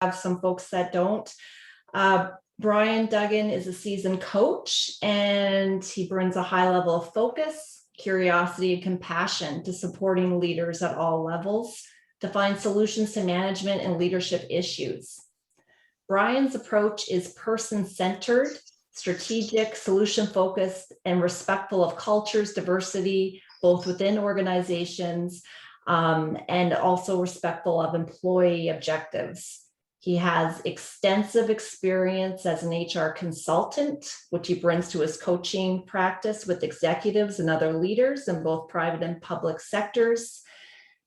have some folks that don't. Brian Duggan is a seasoned coach, and he brings a high level of focus, curiosity, and compassion to supporting leaders at all levels to find solutions to management and leadership issues. Brian's approach is person-centered, strategic, solution-focused, and respectful of cultures, diversity, both within organizations, and also respectful of employee objectives. He has extensive experience as an HR consultant, which he brings to his coaching practice with executives and other leaders in both private and public sectors.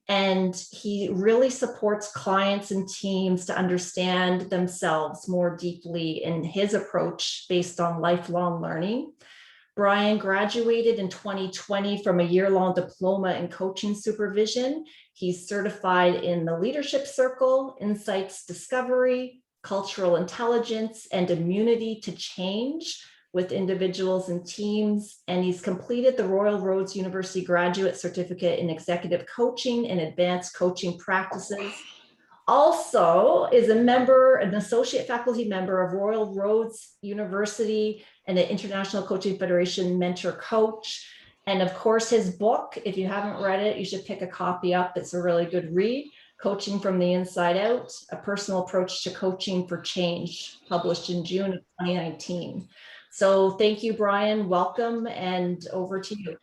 And he really supports clients and teams to understand themselves more deeply in his approach based on lifelong learning. Brian graduated in 2020 from a year-long diploma in coaching supervision. He's certified in the Leadership Circle, Insights Discovery, Cultural Intelligence, and Immunity to Change with individuals and teams. And he's completed the Royal Roads University Graduate Certificate in Executive Coaching and Advanced Coaching Practices. Also is an associate faculty member of Royal Roads University and the International Coaching Federation Mentor Coach. And of course, his book, if you haven't read it, you should pick a copy up. It's a really good read, Coaching from the Inside Out, A Personal Approach to Coaching for Change, published in June of 2019. So thank you, Brian. Welcome, and over to you.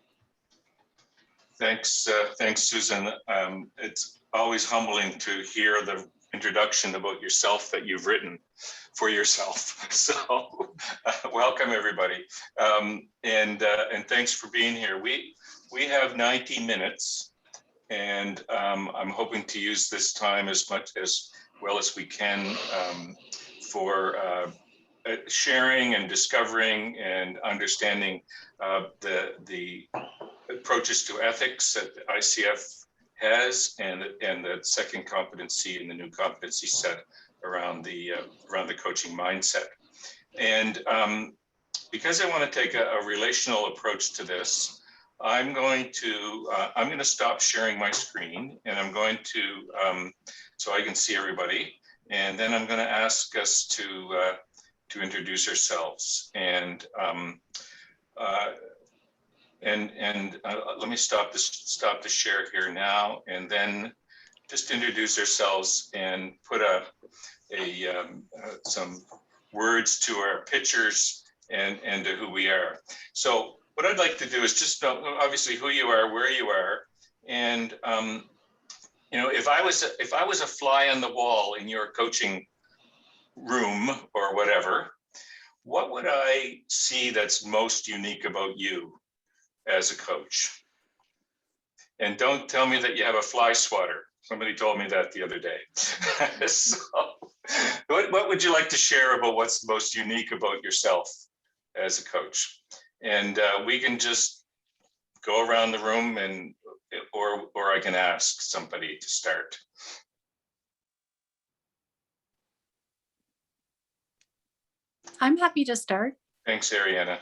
Thanks, Susan. It's always humbling to hear the introduction about yourself that you've written for yourself. So welcome, everybody, and thanks for being here. We have 90 minutes, and I'm hoping to use this time as well as we can for sharing and discovering and understanding the approaches to ethics that ICF has, and the second competency in the new competency set around the coaching mindset. And because I want to take a relational approach to this, I'm going to stop sharing my screen, and I'm going to so I can see everybody, and then I'm going to ask us to introduce ourselves, and let me stop the share here now, and then just introduce ourselves and put some words to our pictures and to who we are. So what I'd like to do is just know, obviously, who you are, where you are, and if I was a fly on the wall in your coaching room or whatever, what would I see that's most unique about you as a coach? And don't tell me that you have a fly swatter. Somebody told me that the other day. So what would you like to share about what's most unique about yourself as a coach? And we can just go around the room, or I can ask somebody to start. I'm happy to start. Thanks, Ariana.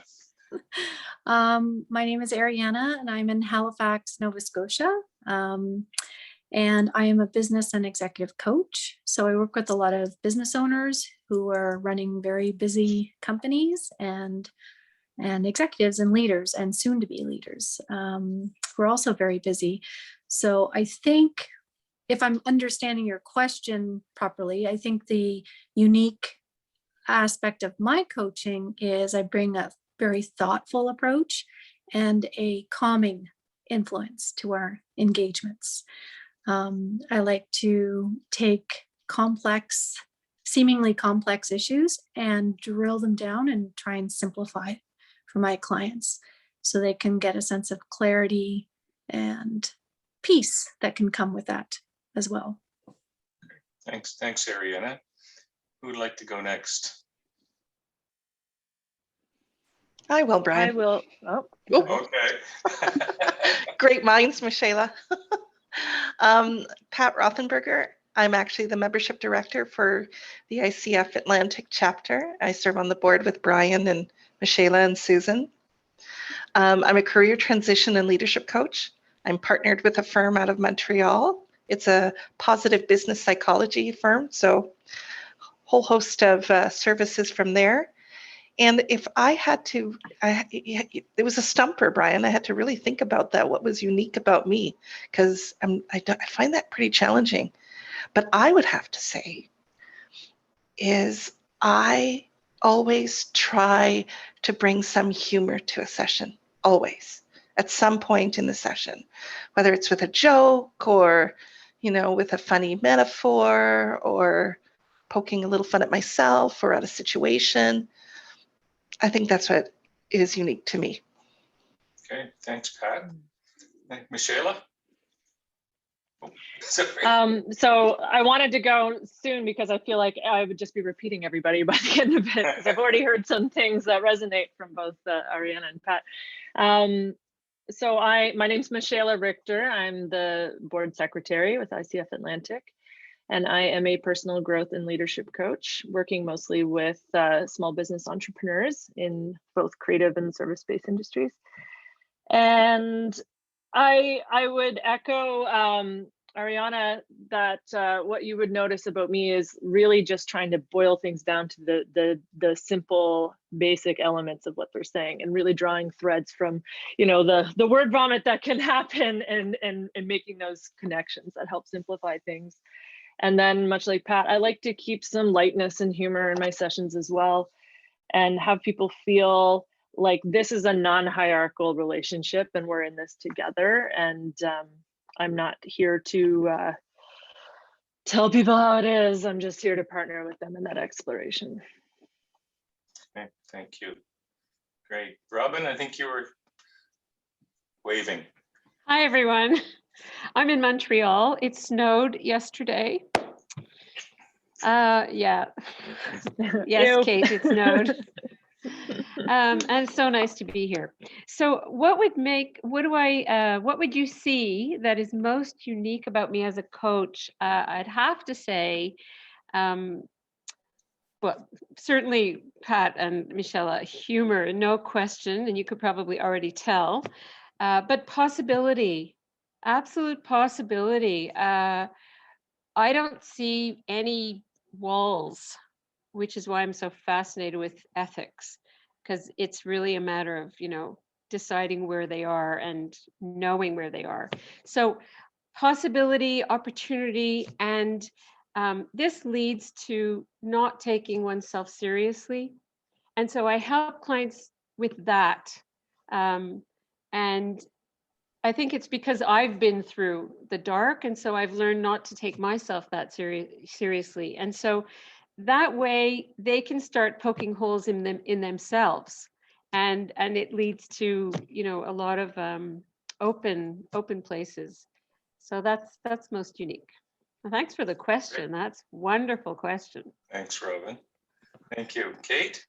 My name is Ariana, and I'm in Halifax, Nova Scotia. And I am a business and executive coach. So I work with a lot of business owners who are running very busy companies, and executives and leaders and soon to be leaders. We're also very busy. So I think, if I'm understanding your question properly, I think the unique aspect of my coaching is I bring a very thoughtful approach and a calming influence to our engagements. I like to take seemingly complex issues and drill them down and try and simplify for my clients so they can get a sense of clarity and peace that can come with that as well. Thanks, Ariana. Who would like to go next? I will, Brian. I will. Oh. Okay. Great minds, Michaela. Pat Rothenberger. I'm actually the membership director for the ICF Atlantic chapter. I serve on the board with Brian and Michaela and Susan. I'm a career transition and leadership coach. I'm partnered with a firm out of Montreal. It's a positive business psychology firm. So whole host of services from there. And if I had to, it was a stumper, Brian. I had to really think about that. What was unique about me? Because I find that pretty challenging. But I would have to say is I always try to bring some humor to a session, always, at some point in the session, whether it's with a joke or, with a funny metaphor or poking a little fun at myself or at a situation. I think that's what is unique to me. Okay, thanks, Pat. Michaela? Oh, sorry. So I wanted to go soon because I feel like I would just be repeating everybody by the end of it, because I've already heard some things that resonate from both Ariana and Pat. So my name's Michaela Richter. I'm the board secretary with ICF Atlantic, and I am a personal growth and leadership coach, working mostly with small business entrepreneurs in both creative and service-based industries. And I would echo Ariana that what you would notice about me is really just trying to boil things down to the simple, basic elements of what they're saying, and really drawing threads from, the word vomit that can happen, and making those connections that help simplify things. And then, much like Pat, I like to keep some lightness and humor in my sessions as well, and have people feel like this is a non-hierarchical relationship and we're in this together. And I'm not here to tell people how it is. I'm just here to partner with them in that exploration. Okay, thank you. Great. Robin, I think you were waving. Hi, everyone. I'm in Montreal. It snowed yesterday. Yeah. Yes, Kate, it snowed. And it's so nice to be here. So what would you see that is most unique about me as a coach? I'd have to say, well, certainly Pat and Michaela, humor, no question, and you could probably already tell, but possibility, absolute possibility. I don't see any walls, which is why I'm so fascinated with ethics, because it's really a matter of, deciding where they are and knowing where they are. So possibility, opportunity, and this leads to not taking oneself seriously. And so I help clients with that. And I think it's because I've been through the dark, and so I've learned not to take myself that seriously. And so that way they can start poking holes in themselves, and it leads to a lot of open places. So that's most unique. Well, thanks for the question. Great. That's a wonderful question. Thanks, Robin. Thank you. Kate?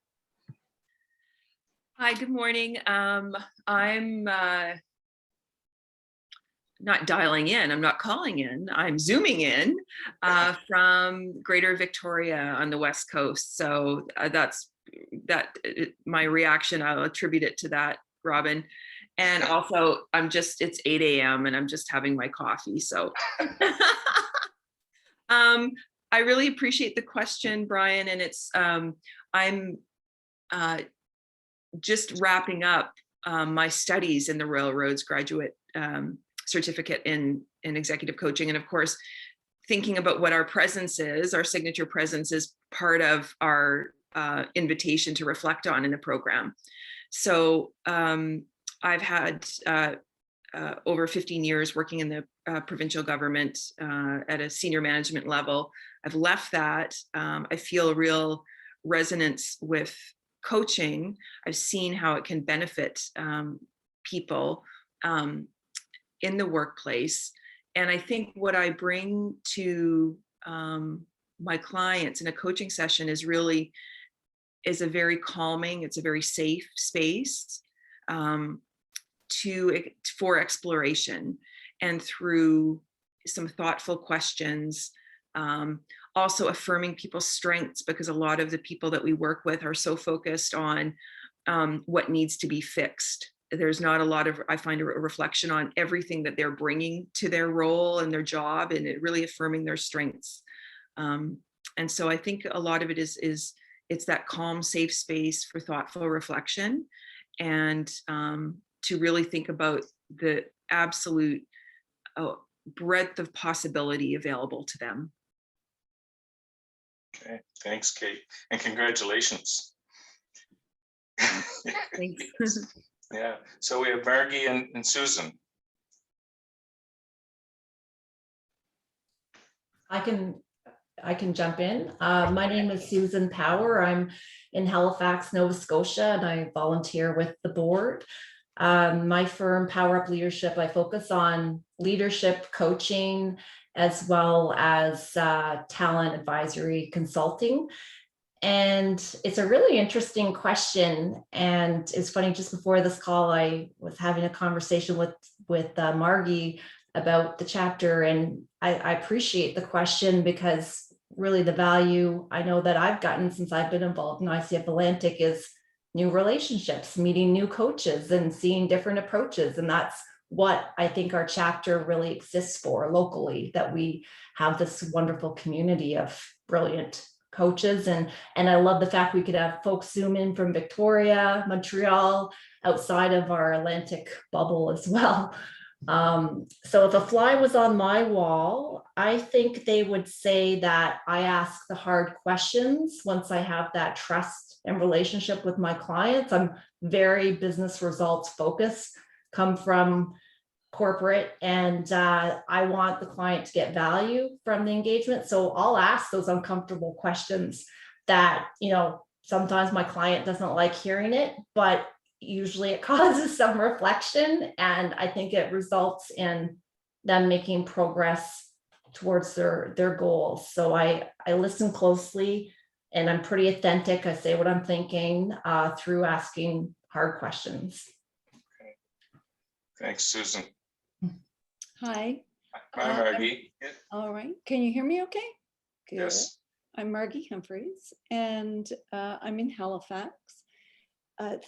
Hi, good morning. I'm not dialing in, I'm not calling in, I'm zooming in from Greater Victoria on the West Coast. So my reaction, I'll attribute it to that, Robin. And also it's 8 a.m. and I'm just having my coffee. So I really appreciate the question, Brian. And it's, I'm just wrapping up my studies in the Railroads graduate certificate in executive coaching. And of course, thinking about what our presence is, our signature presence is part of our invitation to reflect on in the program. So I've had over 15 years working in the provincial government at a senior management level. I've left that. I feel a real resonance with coaching. I've seen how it can benefit people in the workplace. And I think what I bring to my clients in a coaching session is a very calming, it's a very safe space for exploration, and through some thoughtful questions, also affirming people's strengths, because a lot of the people that we work with are so focused on what needs to be fixed. There's not a lot of, I find, a reflection on everything that they're bringing to their role and their job, and it really affirming their strengths. And so I think a lot of it is it's that calm, safe space for thoughtful reflection, and to really think about the absolute breadth of possibility available to them. Okay, thanks, Kate, and congratulations. Thanks. Yeah, so we have Margie and Susan. I can jump in. My name is Susan Power. I'm in Halifax, Nova Scotia, and I volunteer with the board. My firm, Power Up Leadership, I focus on leadership coaching as well as talent advisory consulting. And it's a really interesting question. And it's funny, just before this call, I was having a conversation with Margie about the chapter, and I appreciate the question, because really the value I know that I've gotten since I've been involved in ICF Atlantic is new relationships, meeting new coaches and seeing different approaches. And that's what I think our chapter really exists for locally, that we have this wonderful community of brilliant coaches. And I love the fact we could have folks zoom in from Victoria, Montreal, outside of our Atlantic bubble as well. So if a fly was on my wall, I think they would say that I ask the hard questions once I have that trust and relationship with my clients. I'm very business results focused, come from corporate, and I want the client to get value from the engagement. So I'll ask those uncomfortable questions that, sometimes my client doesn't like hearing it, but usually it causes some reflection, and I think it results in them making progress towards their goals. So I listen closely, and I'm pretty authentic. I say what I'm thinking through asking hard questions. Okay. Thanks, Susan. Hi. Hi, Margie. All right. Can you hear me okay? Good. Yes. I'm Margie Humphreys, and I'm in Halifax.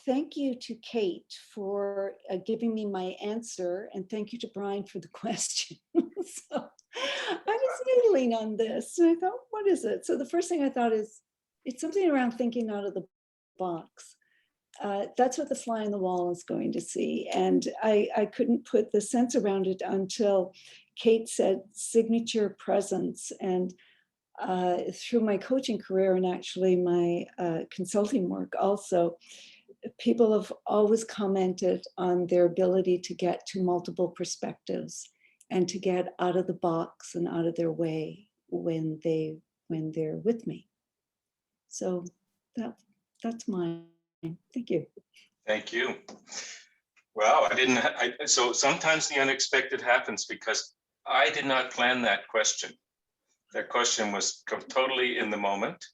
Thank you to Kate for giving me my answer, and thank you to Brian for the question. So I was noodling on this, and I thought, what is it? So the first thing I thought is, it's something around thinking out of the box. That's what the fly on the wall is going to see. And I couldn't put the sense around it until Kate said signature presence. And through my coaching career, and actually my consulting work also, people have always commented on their ability to get to multiple perspectives and to get out of the box and out of their way when they're with me. So that's mine. Thank you. Thank you. Wow, so sometimes the unexpected happens, because I did not plan that question. That question was totally in the moment,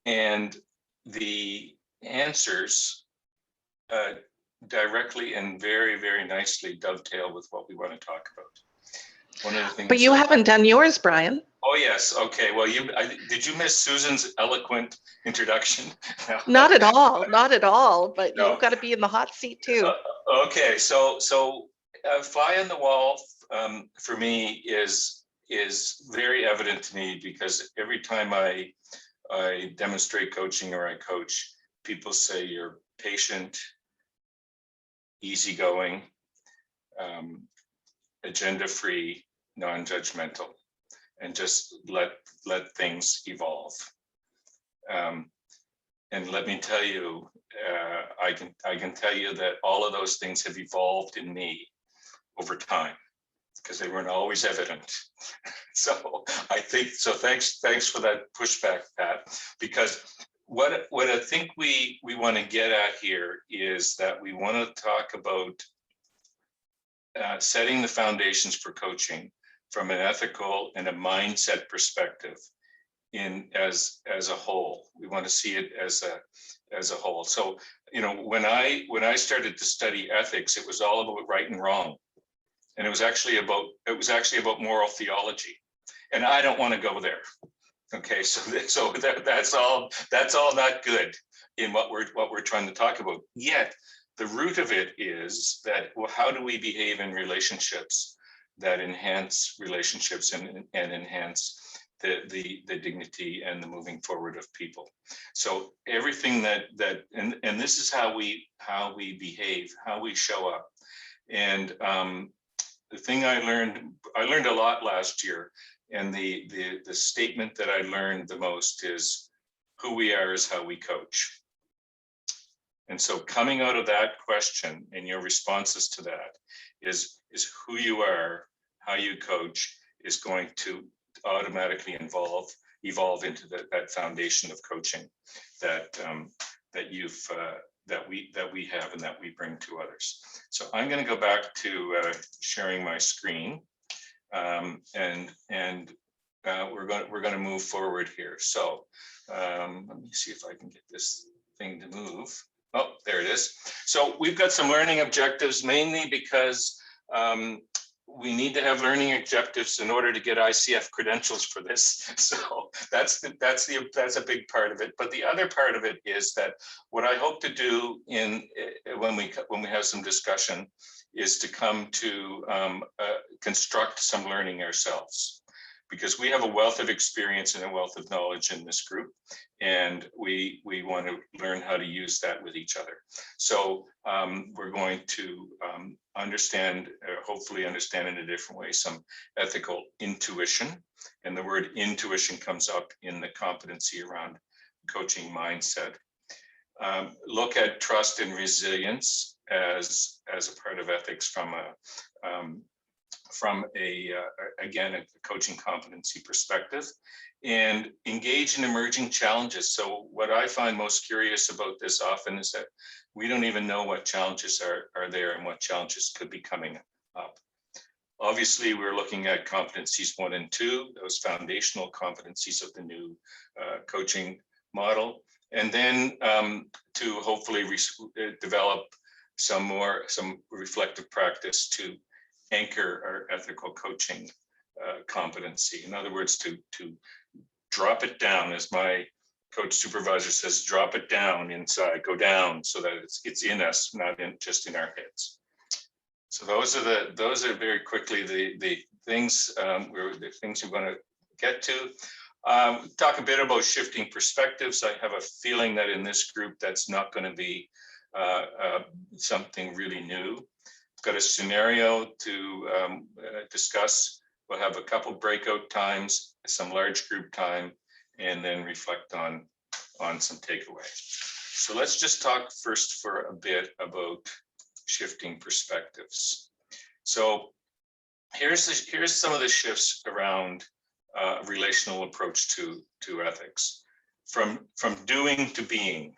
and the answers directly and very, very nicely dovetail with what we want to talk about. One of the things. But you haven't done yours, Brian. Oh yes. Okay. Well, did you miss Susan's eloquent introduction? No. Not at all. Not at all. But No. you've got to be in the hot seat too. Okay. So fly on the wall for me is very evident to me, because every time I demonstrate coaching or I coach, people say you're patient, easygoing, agenda-free, non-judgmental, and just let things evolve. And let me tell you, I can tell you that all of those things have evolved in me over time, because they weren't always evident. So I think so. Thanks for that pushback, Pat. Because what I think we want to get at here is that we want to talk about setting the foundations for coaching from an ethical and a mindset perspective as a whole. We want to see it as a whole. So, when I started to study ethics, it was all about right and wrong. And it was actually about moral theology. And I don't want to go there. Okay, so that's all not good in what we're trying to talk about. Yet the root of it is that, well, how do we behave in relationships that enhance relationships and enhance the dignity and the moving forward of people. So everything that and this is how we behave, how we show up. And the thing I learned a lot last year, and the statement that I learned the most is, who we are is how we coach. And so coming out of that question and your responses to that is who you are, how you coach is going to automatically evolve into that foundation of coaching that we have and that we bring to others. So I'm going to go back to sharing my screen, and we're going to move forward here. So let me see if I can get this thing to move. Oh, there it is. So we've got some learning objectives, mainly because we need to have learning objectives in order to get ICF credentials for this. So that's a big part of it. But the other part of it is that what I hope to do when we have some discussion is to come to construct some learning ourselves, because we have a wealth of experience and a wealth of knowledge in this group, and we want to learn how to use that with each other. So we're going to hopefully understand in a different way, some ethical intuition. And the word intuition comes up in the competency around coaching mindset. Look at trust and resilience as a part of ethics from again, a coaching competency perspective, and engage in emerging challenges. So what I find most curious about this often is that we don't even know what challenges are there and what challenges could be coming up. Obviously, we're looking at competencies 1 and 2, those foundational competencies of the new coaching model, and then to hopefully develop some reflective practice to anchor our ethical coaching competency. In other words, to drop it down, as my coach supervisor says, drop it down inside, go down, so that it's in us, not just in our heads. So those are very quickly the things we're going to get to. Talk a bit about shifting perspectives. I have a feeling that in this group that's not going to be something really new. Got a scenario to discuss. We'll have a couple breakout times, some large group time, and then reflect on some takeaway. So let's just talk first for a bit about shifting perspectives. So here's some of the shifts around relational approach to ethics, from doing to being.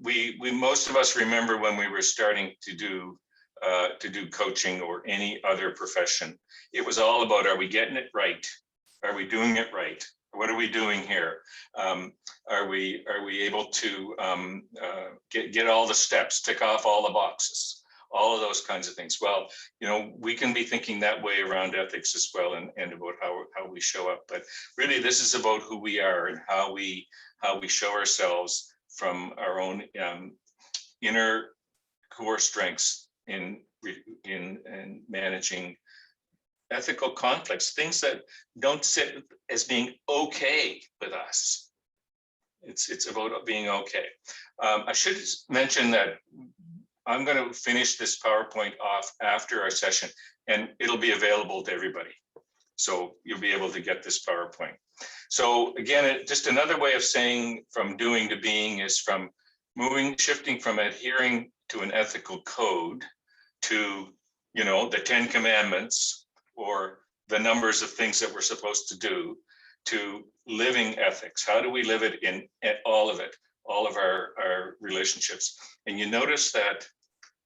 We most of us remember when we were starting to do coaching or any other profession, it was all about, are we getting it right? Are we doing it right? What are we doing here? Are we able to get all the steps, tick off all the boxes, all of those kinds of things? Well, we can be thinking that way around ethics as well, and about how we show up. But really, this is about who we are and how we show ourselves from our own inner core strengths in managing ethical conflicts, things that don't sit as being okay with us. It's about being okay. I should mention that I'm going to finish this PowerPoint off after our session, and it'll be available to everybody. So you'll be able to get this PowerPoint. So again, just another way of saying from doing to being is from shifting from adhering to an ethical code to, the 10 commandments or the numbers of things that we're supposed to do, to living ethics. How do we live it in all of it, all of our relationships? And you notice that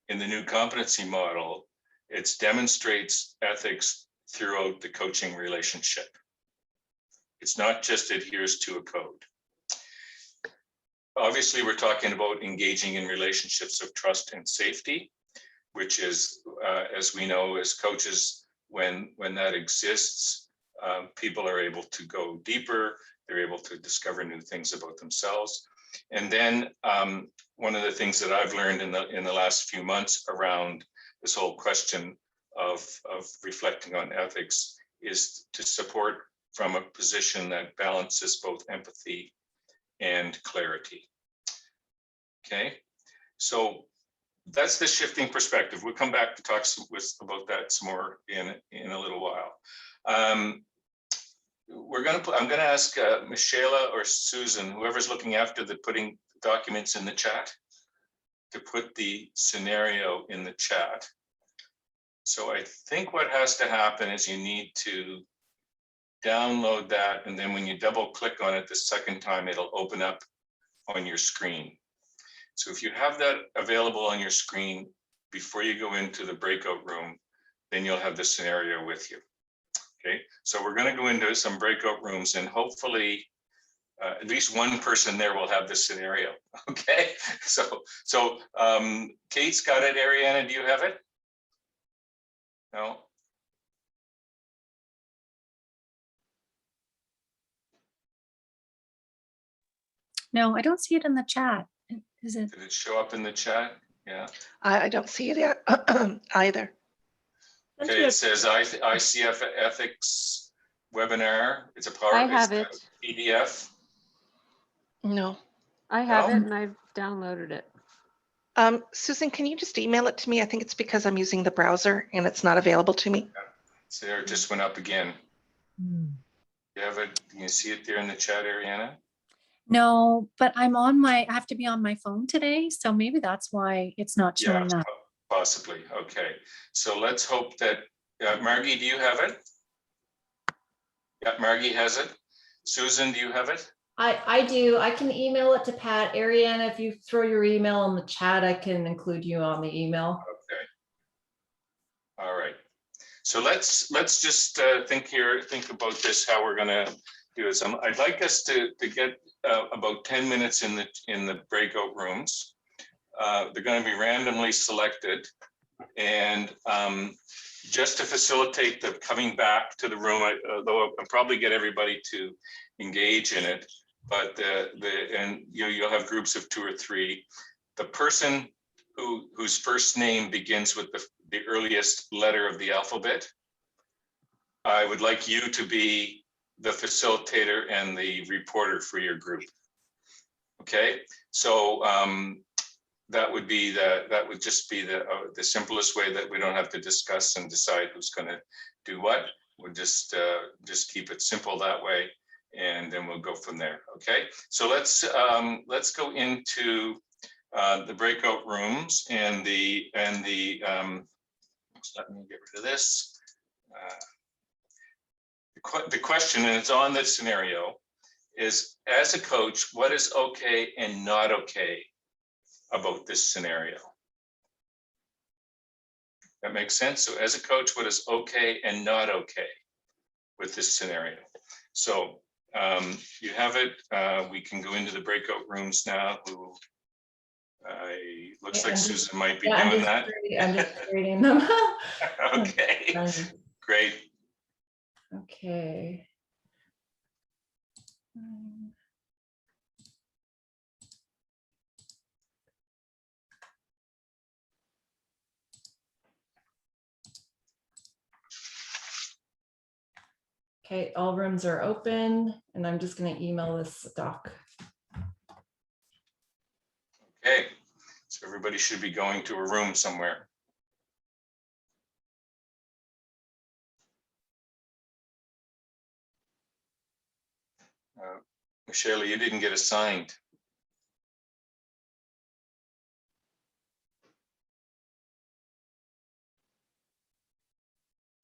in the new competency model, it demonstrates ethics throughout the coaching relationship. It's not just adheres to a code. Obviously, we're talking about engaging in relationships of trust and safety, which is, as we know as coaches, when that exists, people are able to go deeper, they're able to discover new things about themselves. And then one of the things that I've learned in the last few months around this whole question of reflecting on ethics is to support from a position that balances both empathy and clarity. Okay, so that's the shifting perspective. We'll come back to talk about that some more in a little while. I'm gonna ask Michela or Susan, whoever's looking after the putting documents in the chat, to put the scenario in the chat. So I think what has to happen is you need to download that, and then when you double click on it the second time, it'll open up on your screen. So if you have that available on your screen before you go into the breakout room, then you'll have the scenario with you. Okay, so we're going to go into some breakout rooms, and hopefully at least one person there will have the scenario. Okay, so Kate's got it. Ariana, do you have it? No. No, I don't see it in the chat. Is it? Did it show up in the chat? Yeah. I don't see it yet either. Okay, it says ICF ethics webinar. It's a I have it. PDF. No. I have No? it and I've downloaded it. Susan, can you just email it to me? I think it's because I'm using the browser and it's not available to me. So there, it just went up again. You have it? Can you see it there in the chat, Ariana? No, but I have to be on my phone today. So maybe that's why it's not showing up. Possibly. Okay. So let's hope that, Margie, do you have it? Yeah, Margie has it. Susan, do you have it? I do. I can email it to Pat. Ariana, if you throw your email in the chat, I can include you on the email. Okay. All right. So let's just think about this, how we're going to do this. I'd like us to get about 10 minutes in the breakout rooms. They're going to be randomly selected, and just to facilitate the coming back to the room, though I'll probably get everybody to engage in it, but you'll have groups of 2 or 3. The person whose first name begins with the earliest letter of the alphabet, I would like you to be the facilitator and the reporter for your group. Okay, so that would just be the simplest way, that we don't have to discuss and decide who's going to do what. We'll just keep it simple that way, and then we'll go from there. Okay, so let's go into the breakout rooms and the let me get rid of this. The question, and it's on this scenario, is, as a coach, what is okay and not okay about this scenario? That makes sense. So as a coach, what is okay and not okay with this scenario? So you have it. We can go into the breakout rooms now. Looks like Susan might be doing that. I'm just creating them. Okay, great. Okay. Okay, all rooms are open, and I'm just going to email this doc. Okay, so everybody should be going to a room somewhere. Michelle, you didn't get assigned.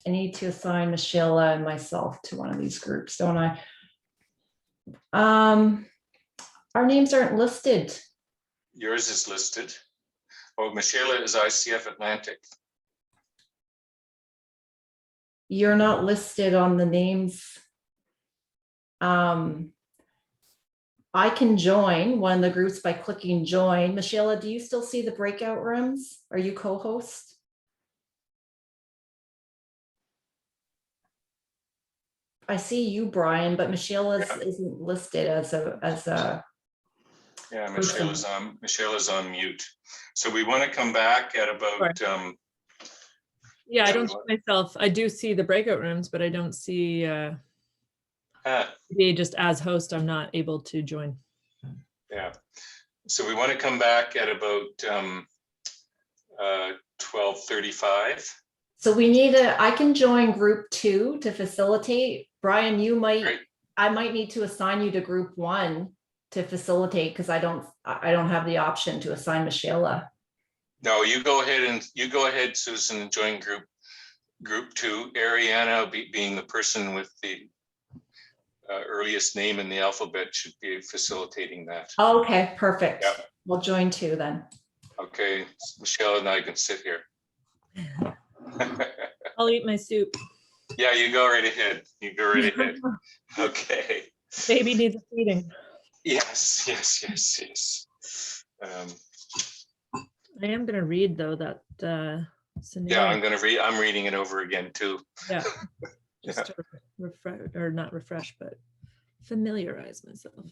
I need to assign Michelle and myself to one of these groups, don't I? Our names aren't listed. Yours is listed. Oh, Michelle is ICF Atlantic. You're not listed on the names. I can join one of the groups by clicking join. Michelle, do you still see the breakout rooms? Are you co-host? I see you, Brian, but Michelle isn't listed as a. Yeah, Michelle is on mute. So we want to come back at about. Yeah, I don't see myself. I do see the breakout rooms, but I don't see. Maybe just as host, I'm not able to join. Yeah. So we want to come back at about 12:35. So I can join group 2 to facilitate. Brian, Great. I might need to assign you to group 1 to facilitate because I don't have the option to assign Michelle. No, you go ahead, Susan, and join group 2. Ariana, being the person with the earliest name in the alphabet, should be facilitating that. Okay, perfect. Yep. We'll join 2 then. Okay, Michelle and I can sit here. I'll eat my soup. Yeah, you go right ahead. You go right ahead. Okay. Baby needs feeding. Yes. I am going to read though that scenario. Yeah, I'm reading it over again too. Yeah. Just to refresh, or not refresh, but familiarize myself.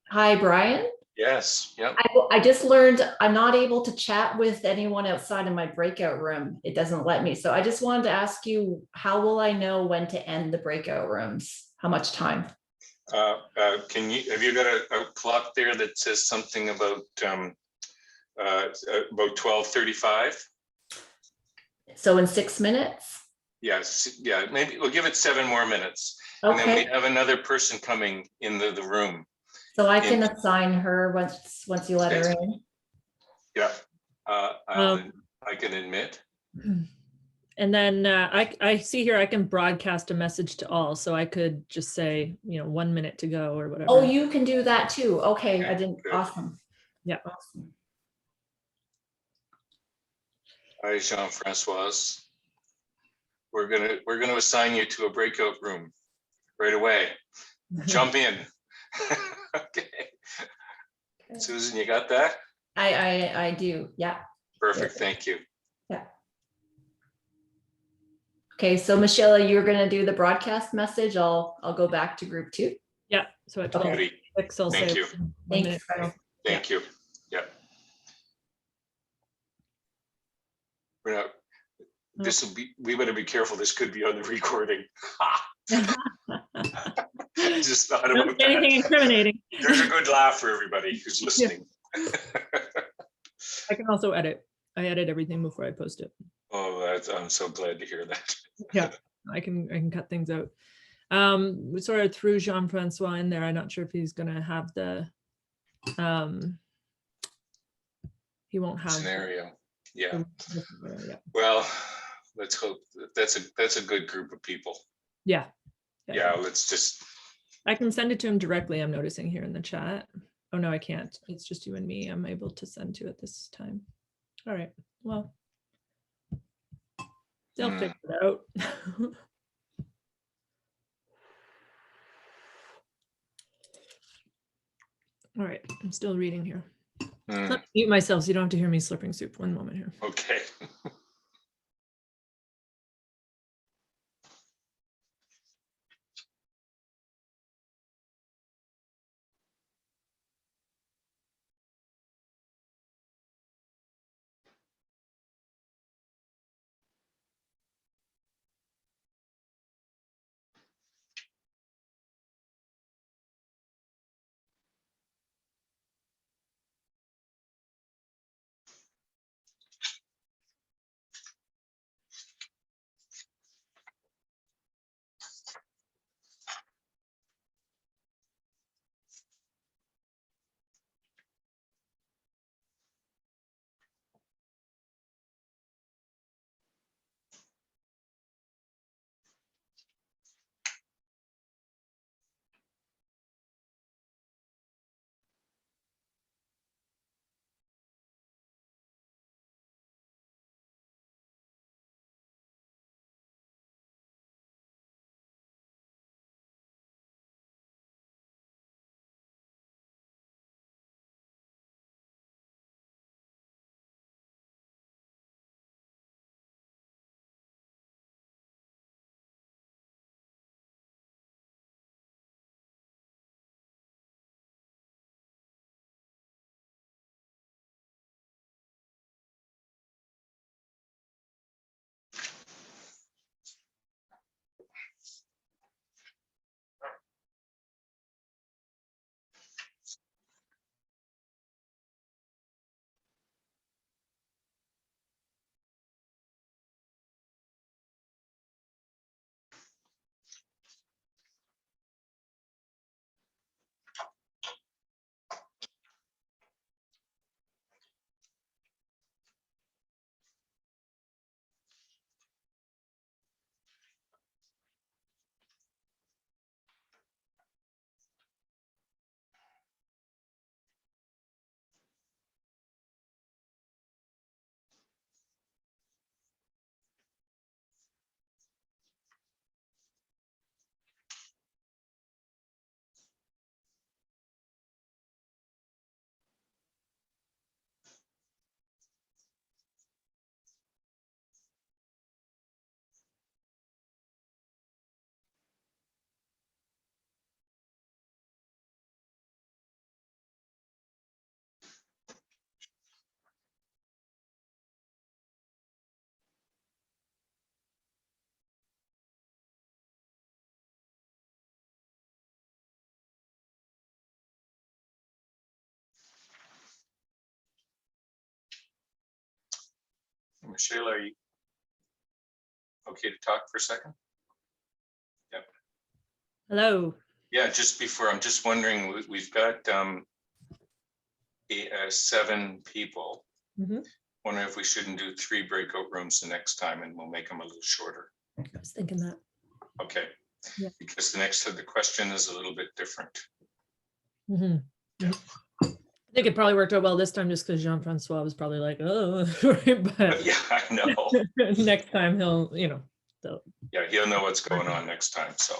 Hi, Brian. Yes. Yep. I just learned I'm not able to chat with anyone outside of my breakout room. It doesn't let me. So I just wanted to ask you, how will I know when to end the breakout rooms? How much time? Have you got a clock there that says something about 12:35? So in 6 minutes? Yes. Yeah. Maybe we'll give it 7 more minutes. And then we Okay. have another person coming in the room. So I can assign her once you let her in. Yeah. I can admit. And then I see here I can broadcast a message to all, so I could just say, 1 minute to go or whatever. Oh, you can do that too. Okay, I Okay, didn't. good. Awesome. Yeah. Awesome. Hi, Jean-Francois. We're gonna assign you to a breakout room right away. Jump in. Okay. Susan, you got that? I do. Yeah. Perfect. Thank you. Yeah. Okay, so Michelle, you're gonna do the broadcast message. I'll go back to group 2. Yeah. So at Okay. 12:06, I'll Thank say you. 1 Thanks. minute to go. Thank you. Yeah. We're not. This will be. We better be careful. This could be on the recording. Just thought Don't about say anything that. incriminating. There's a good laugh for everybody who's listening. I can also edit. I edit everything before I post it. Oh, I'm so glad to hear that. Yeah, I can cut things out. We sort of threw Jean-Francois in there. I'm not sure if he's gonna have the he won't have Scenario. Yeah. Yeah. Well, let's hope that's a good group of people. Yeah. Yeah. Let's just. I can send it to him directly. I'm noticing here in the chat. Oh no, I can't. It's just you and me. I'm able to send to at this time. All right. Well, they'll figure it out. All right. I'm still reading here. Let me mute myself so you don't have to hear me slurping soup. 1 moment here. Okay. Michelle, are you okay to talk for a second? Yep. Hello. Yeah, just before, I'm just wondering, we've got 7 people. Mhm. Wondering if we shouldn't do 3 breakout rooms the next time, and we'll make them a little shorter. I was thinking that. Okay. Yeah. Because the question is a little bit different. Mhm. I think it probably worked out well this time just because Jean-Francois was probably like, oh, right, but Yeah, I know. next time he'll, so. Yeah, he'll know what's going on next time, so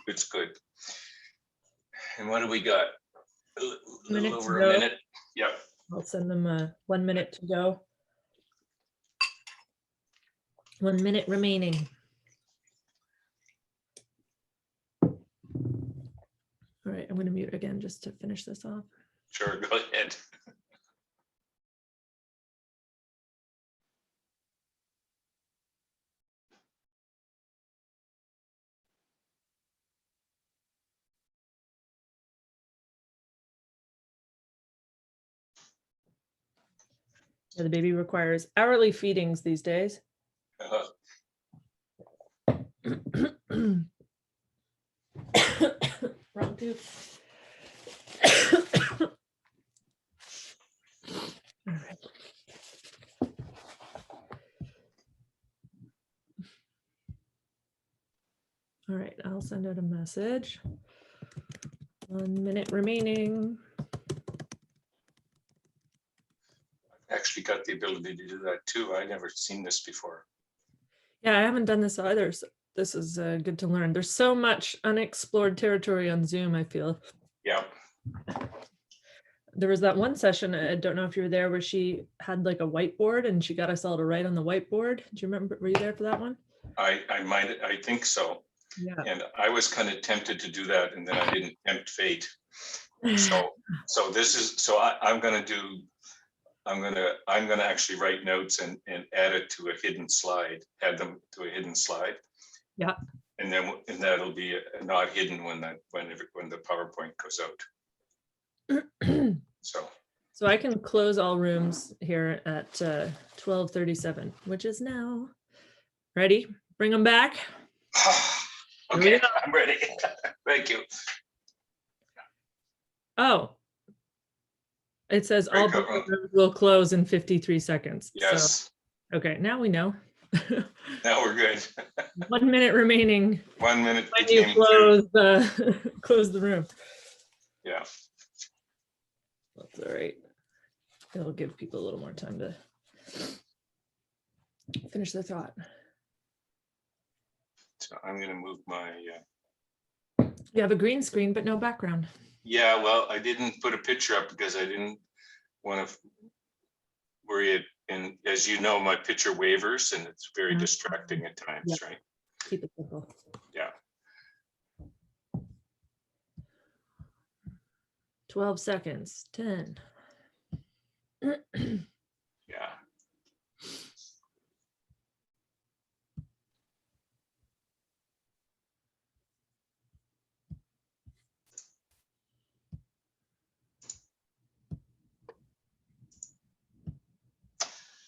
it's good. And what do we got? A Minute little to over a go. minute. Yep. I'll send them 1 minute to go. 1 minute remaining. All right, I'm going to mute again just to finish this off. Sure, go ahead. Yeah, the baby requires hourly feedings these days. Wrong tooth. All right. All right, I'll send out a message. 1 minute remaining. Actually got the ability to do that too. I never seen this before. Yeah, I haven't done this either. So this is good to learn. There's so much unexplored territory on Zoom, I feel. Yeah. There was that one session, I don't know if you were there, where she had like a whiteboard and she got us all to write on the whiteboard. Do you remember, were you there for that one? I think so. Yeah. And I was kind of tempted to do that, and then I didn't tempt fate. So I'm gonna actually write notes and add it to a hidden slide, add them to a hidden slide. Yeah. And that'll be not hidden when the PowerPoint goes out. So I can close all rooms here at 12:37, which is now. Ready? Bring them back. Okay, I'm ready. Thank you. Oh. It says all rooms will close in 53 seconds. Yes. So, okay, now we know. Now we're good. 1 minute remaining. 1 minute. When you close the room. Yeah. That's all right. It'll give people a little more time to finish their thought. So I'm going to move my. You have a green screen, but no background. Yeah, well, I didn't put a picture up because I didn't want to worry it. And as you know, my picture wavers and it's very distracting at times, right? Keep it simple. Yeah. 12 seconds, 10. Yeah.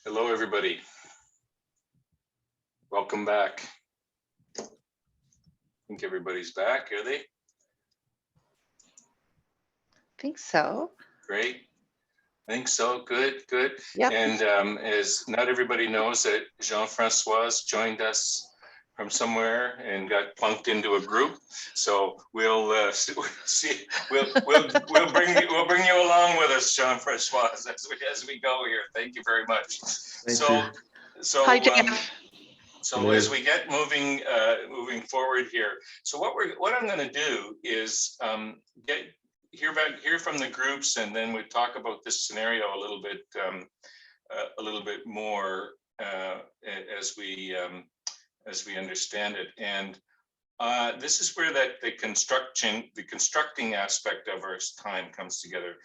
Hello, everybody. Welcome back. I think everybody's back, are they? I think so. Great. I think so. Good, good. Yep. And as not everybody knows that Jean-Francois joined us from somewhere and got plunked into a group. So we'll see. We'll bring you along with us, Jean-Francois, as we go here. Thank you very much. Hi, Jan. So as we get moving forward here, so what I'm going to do is hear from the groups, and then we talk about this scenario a little bit more as we understand it. And this is where the constructing aspect of our time comes together.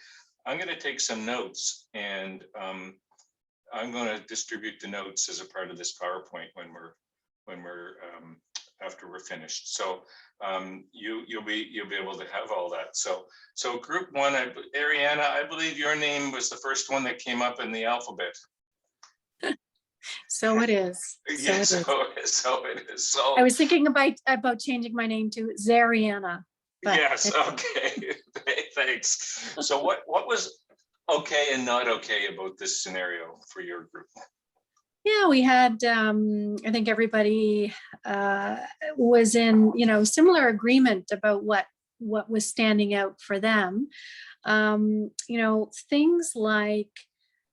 I'm going to take some notes, and I'm going to distribute the notes as a part of this PowerPoint when we're after we're finished. So you'll be able to have all that. So group one, Ariana, I believe your name was the first one that came up in the alphabet. So it is. So Yeah, it is. so it is. So I was thinking about changing my name to Zariana. But yes, okay. Thanks. So what was okay and not okay about this scenario for your group? yeah, we had, I think everybody was in, similar agreement about what was standing out for them. Things like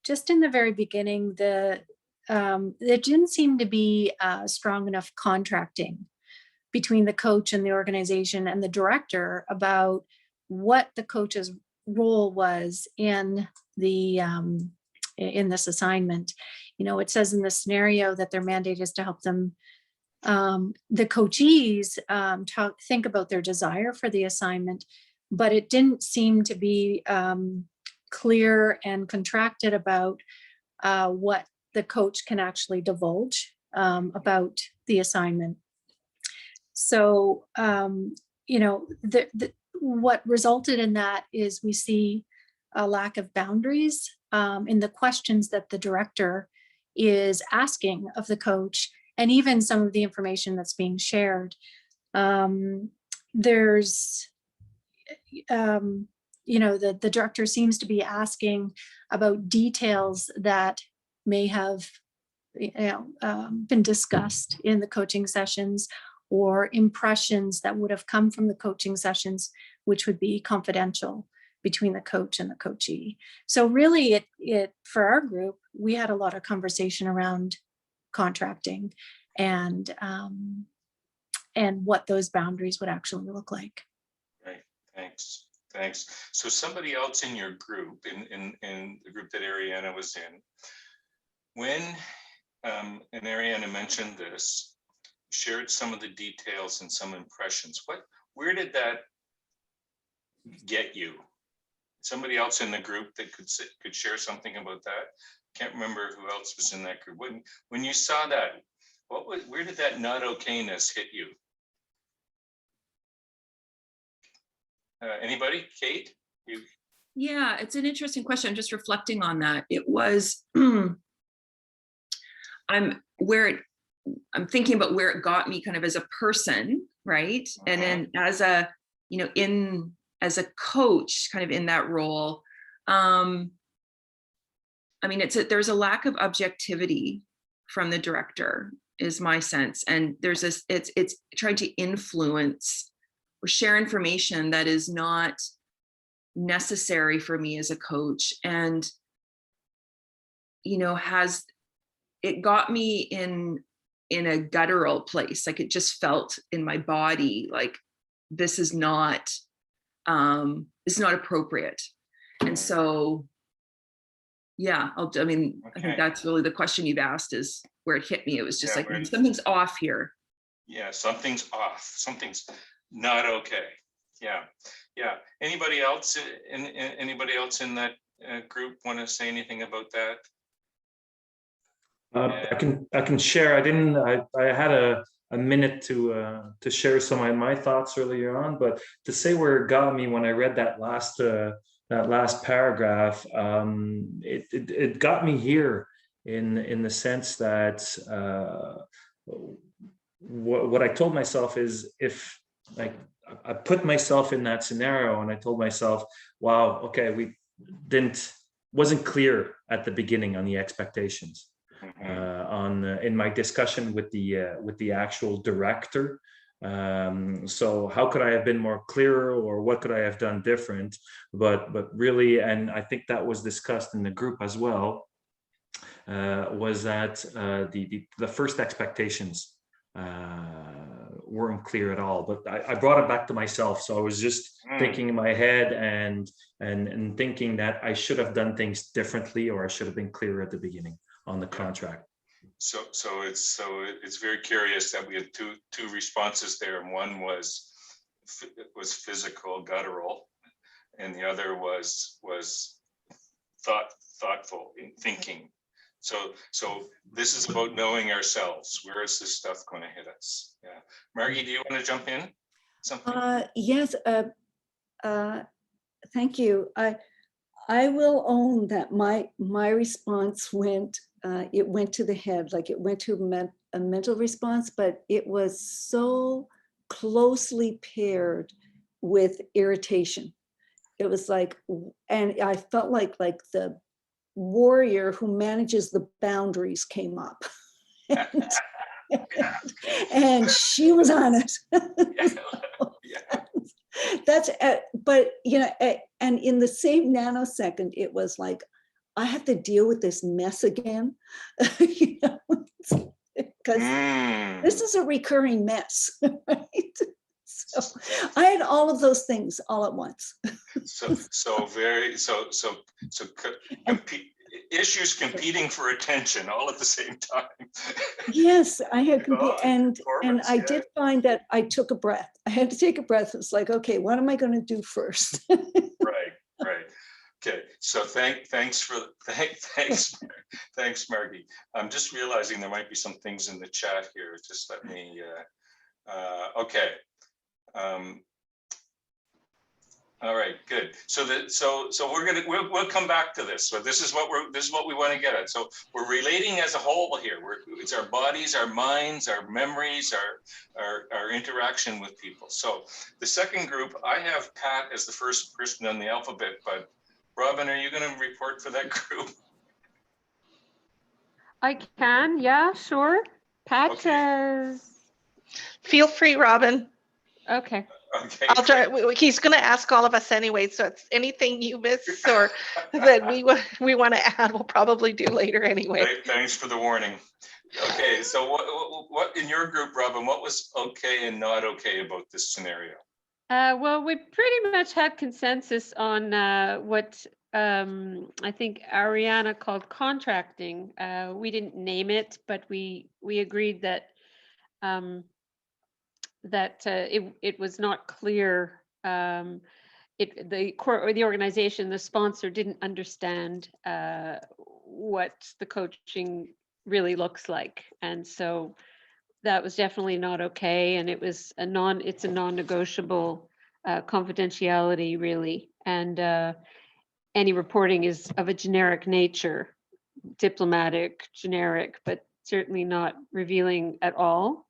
just in the very beginning, there didn't seem to be strong enough contracting between the coach and the organization and the director about what the coach's role was in this assignment. It says in the scenario that their mandate is to help them, the coachees, think about their desire for the assignment, but it didn't seem to be clear and contracted about what the coach can actually divulge about the assignment. So, what resulted in that is we see a lack of boundaries in the questions that the director is asking of the coach, and even some of the information that's being shared. There's, the director seems to be asking about details that may have been discussed in the coaching sessions, or impressions that would have come from the coaching sessions, which would be confidential between the coach and the coachee. So really it for our group, we had a lot of conversation around contracting and what those boundaries would actually look like. Right, thanks. So somebody else in your group, in the group that Ariana was in, when and Ariana mentioned this, shared some of the details and some impressions. Where did that get you? Somebody else in the group that could share something about that? Can't remember who else was in that group. When you saw that, where did that not okayness hit you? Anybody? Kate? You? Yeah, it's an interesting question. I'm just reflecting on that. It was I'm thinking about where it got me kind of as a person, right? And then as a, as a coach, kind of in that role, there's a lack of objectivity from the director, is my sense. And there's this, it's trying to influence or share information that is not necessary for me as a coach. And, it got me in a guttural place. Like, it just felt in my body like this is not appropriate. And so, yeah, I think that's really the question you've asked, is where it hit me. It was just something's off here. Yeah, something's off. Something's not okay. Yeah. Anybody else in that group want to say anything about that? I can share. I had a minute to share some of my thoughts earlier on, but to say where it got me when I read that last paragraph, it got me here in the sense that what I told myself is, if I put myself in that scenario and I told myself, wow, okay, wasn't clear at the beginning on the expectations. In my discussion with the actual director. So how could I have been more clearer, or what could I have done different? But really, and I think that was discussed in the group as well, was that the first expectations weren't clear at all. But I brought it back to myself. So I was just thinking in my head and thinking that I should have done things differently, or I should have been clearer at the beginning on the contract. So it's very curious that we had two responses there, and one was physical, guttural, and the other was thoughtful in thinking. So this is about knowing ourselves. Where is this stuff going to hit us? Yeah, Margie, do you want to jump in? Something? Yes. Thank you. I will own that my response went it went to the head, like it went to a mental response, but it was so closely paired with irritation. It was like, and I felt like the warrior who manages the boundaries came up. And she was on it. That's but and in the same nanosecond it was like, I have to deal with this mess again, because this is a recurring mess, right? So I had all of those things all at once. Issues competing for attention all at the same time. Yes, I had and I did find that I took a breath. I had to take a breath. It's like, okay, what am I going to do first? Right. Okay, so thanks, Margie. I'm just realizing there might be some things in the chat here. Just let me. Okay. All right, good. So we'll come back to this. So this is what we want to get at. So we're relating as a whole here. It's our bodies, our minds, our memories, our interaction with people. So the second group, I have Pat as the first person on the alphabet, but Robin, are you going to report for that group? I can, yeah, sure. Pat says. Feel free, Robin. Okay. Okay. I'll try. He's going to ask all of us anyway, so it's anything you miss or that we want to add, we'll probably do later anyway. Thanks for the warning. Okay, so what in your group, Robin, what was okay and not okay about this scenario? Well, we pretty much had consensus on what I think Ariana called contracting. We didn't name it, but we agreed that it was not clear. The organization, the sponsor, didn't understand what the coaching really looks like, and so that was definitely not okay. And it's a non-negotiable confidentiality, really, and any reporting is of a generic nature, diplomatic, generic, but certainly not revealing at all.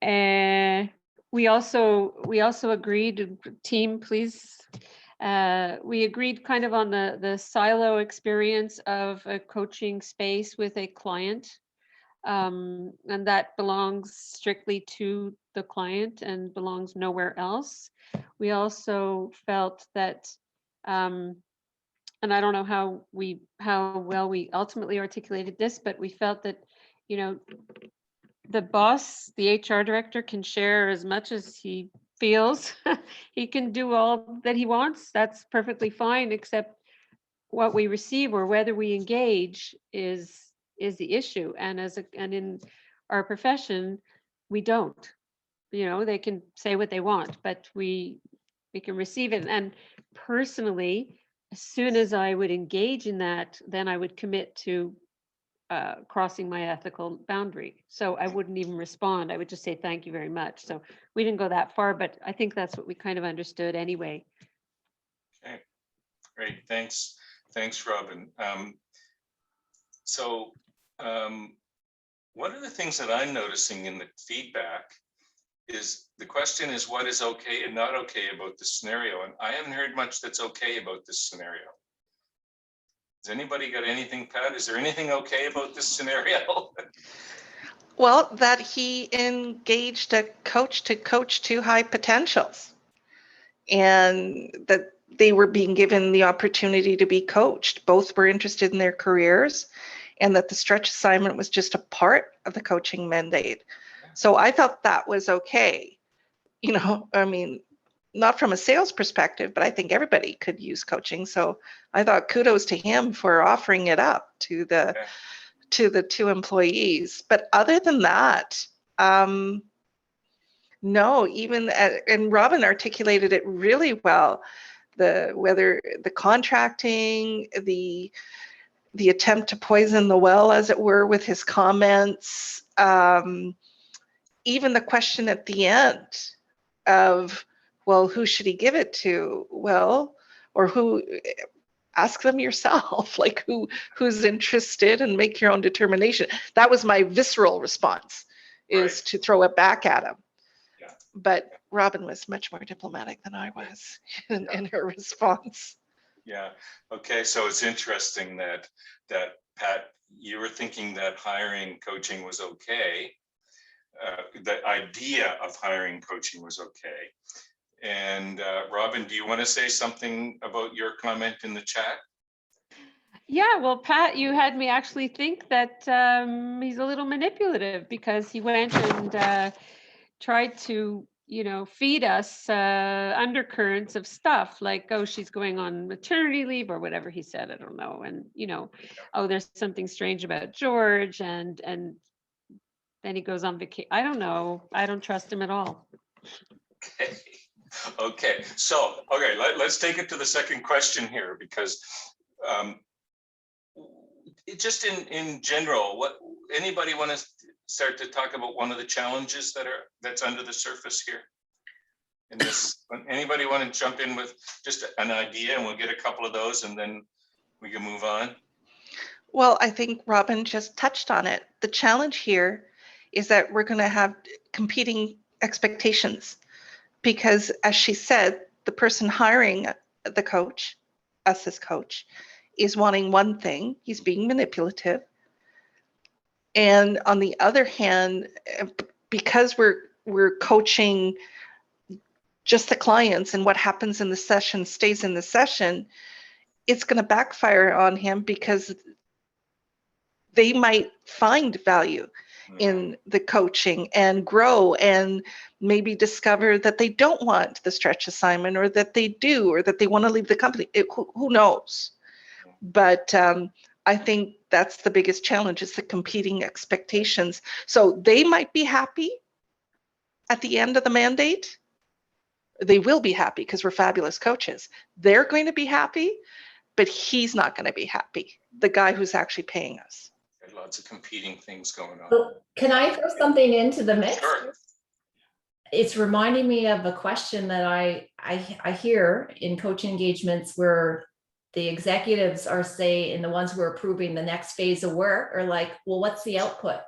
And we also agreed, team, please. We agreed kind of on the silo experience of a coaching space with a client, and that belongs strictly to the client and belongs nowhere else. We also felt that, and I don't know how well we ultimately articulated this, but we felt that, the boss, the HR director, can share as much as he feels. He can do all that he wants. That's perfectly fine, except what we receive or whether we engage is the issue. And in our profession, we don't. They can say what they want, but we can receive it. And personally, as soon as I would engage in that, then I would commit to crossing my ethical boundary. So I wouldn't even respond. I would just say, thank you very much. So we didn't go that far, but I think that's what we kind of understood anyway. Okay, great. Thanks, Robin. One of the things that I'm noticing in the feedback is the question is what is okay and not okay about this scenario. And I haven't heard much that's okay about this scenario. Has anybody got anything, Pat? Is there anything okay about this scenario? Well, that he engaged a coach to coach two high potentials, and that they were being given the opportunity to be coached. Both were interested in their careers, and that the stretch assignment was just a part of the coaching mandate. So I thought that was okay. I mean, not from a sales perspective, but I think everybody could use coaching. So I thought kudos to him for offering it up to the two employees. But other than that, no, even and Robin articulated it really well. Whether the contracting, the attempt to poison the well, as it were, with his comments, even the question at the end of, well, who should he give it to? Well, or who, ask them yourself, like who's interested, and make your own determination. That was my visceral response, is to throw it back at him. Yeah. But Robin was much more diplomatic than I was in her response. Yeah. Okay. So it's interesting that Pat, you were thinking that hiring coaching was okay. The idea of hiring coaching was okay. And Robin, do you want to say something about your comment in the chat? Yeah, well, Pat, you had me actually think that he's a little manipulative, because he went and tried to, feed us undercurrents of stuff like, oh, she's going on maternity leave or whatever he said. I don't know. And, oh, there's something strange about George. And then he goes on vacation. I don't know. I don't trust him at all. Okay. Okay. So, okay, let's take it to the second question here, because just in general, anybody want to start to talk about one of the challenges that's under the surface here? In this, anybody want to jump in with just an idea, and we'll get a couple of those, and then we can move on. Well, I think Robin just touched on it. The challenge here is that we're going to have competing expectations, because, as she said, the person hiring the coach, us as coach, is wanting one thing. He's being manipulative. And on the other hand, because we're coaching just the clients, and what happens in the session stays in the session, it's going to backfire on him, because they might find value in the coaching and grow, and maybe discover that they don't want the stretch assignment, or that they do, or that they want to leave the company. Who knows? But I think that's the biggest challenge, is the competing expectations. So they might be happy at the end of the mandate. They will be happy because we're fabulous coaches. They're going to be happy, but he's not going to be happy, the guy who's actually paying us. Lots of competing things going on. Well, can I throw something into the mix? Sure. It's reminding me of a question that I hear in coaching engagements, where the executives are saying, and the ones who are approving the next phase of work are like, well, what's the output?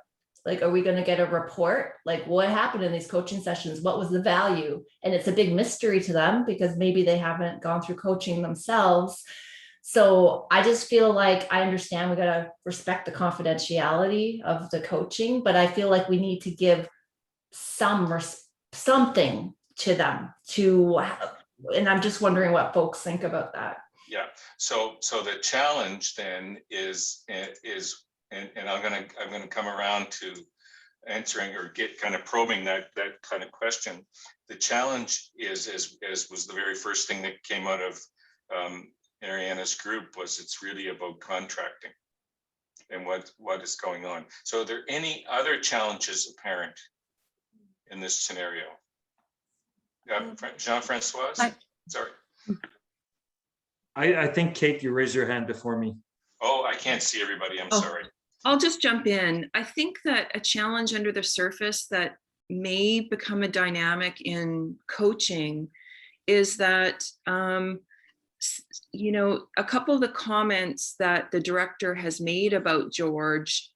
Like, are we going to get a report? Like, what happened in these coaching sessions? What was the value? And it's a big mystery to them, because maybe they haven't gone through coaching themselves. So I just feel like, I understand we got to respect the confidentiality of the coaching, but I feel like we need to give something to them and I'm just wondering what folks think about that. Yeah. So the challenge then is, and I'm gonna come around to answering, or get kind of probing that kind of question. The challenge is, as was the very first thing that came out of Ariana's group, was it's really about contracting and what is going on. So are there any other challenges apparent in this scenario? Jean-Francois? Sorry. I think, Kate, you raised your hand before me. Oh, I can't see everybody. I'm sorry. I'll just jump in. I think that a challenge under the surface that may become a dynamic in coaching is that, a couple of the comments that the director has made about George,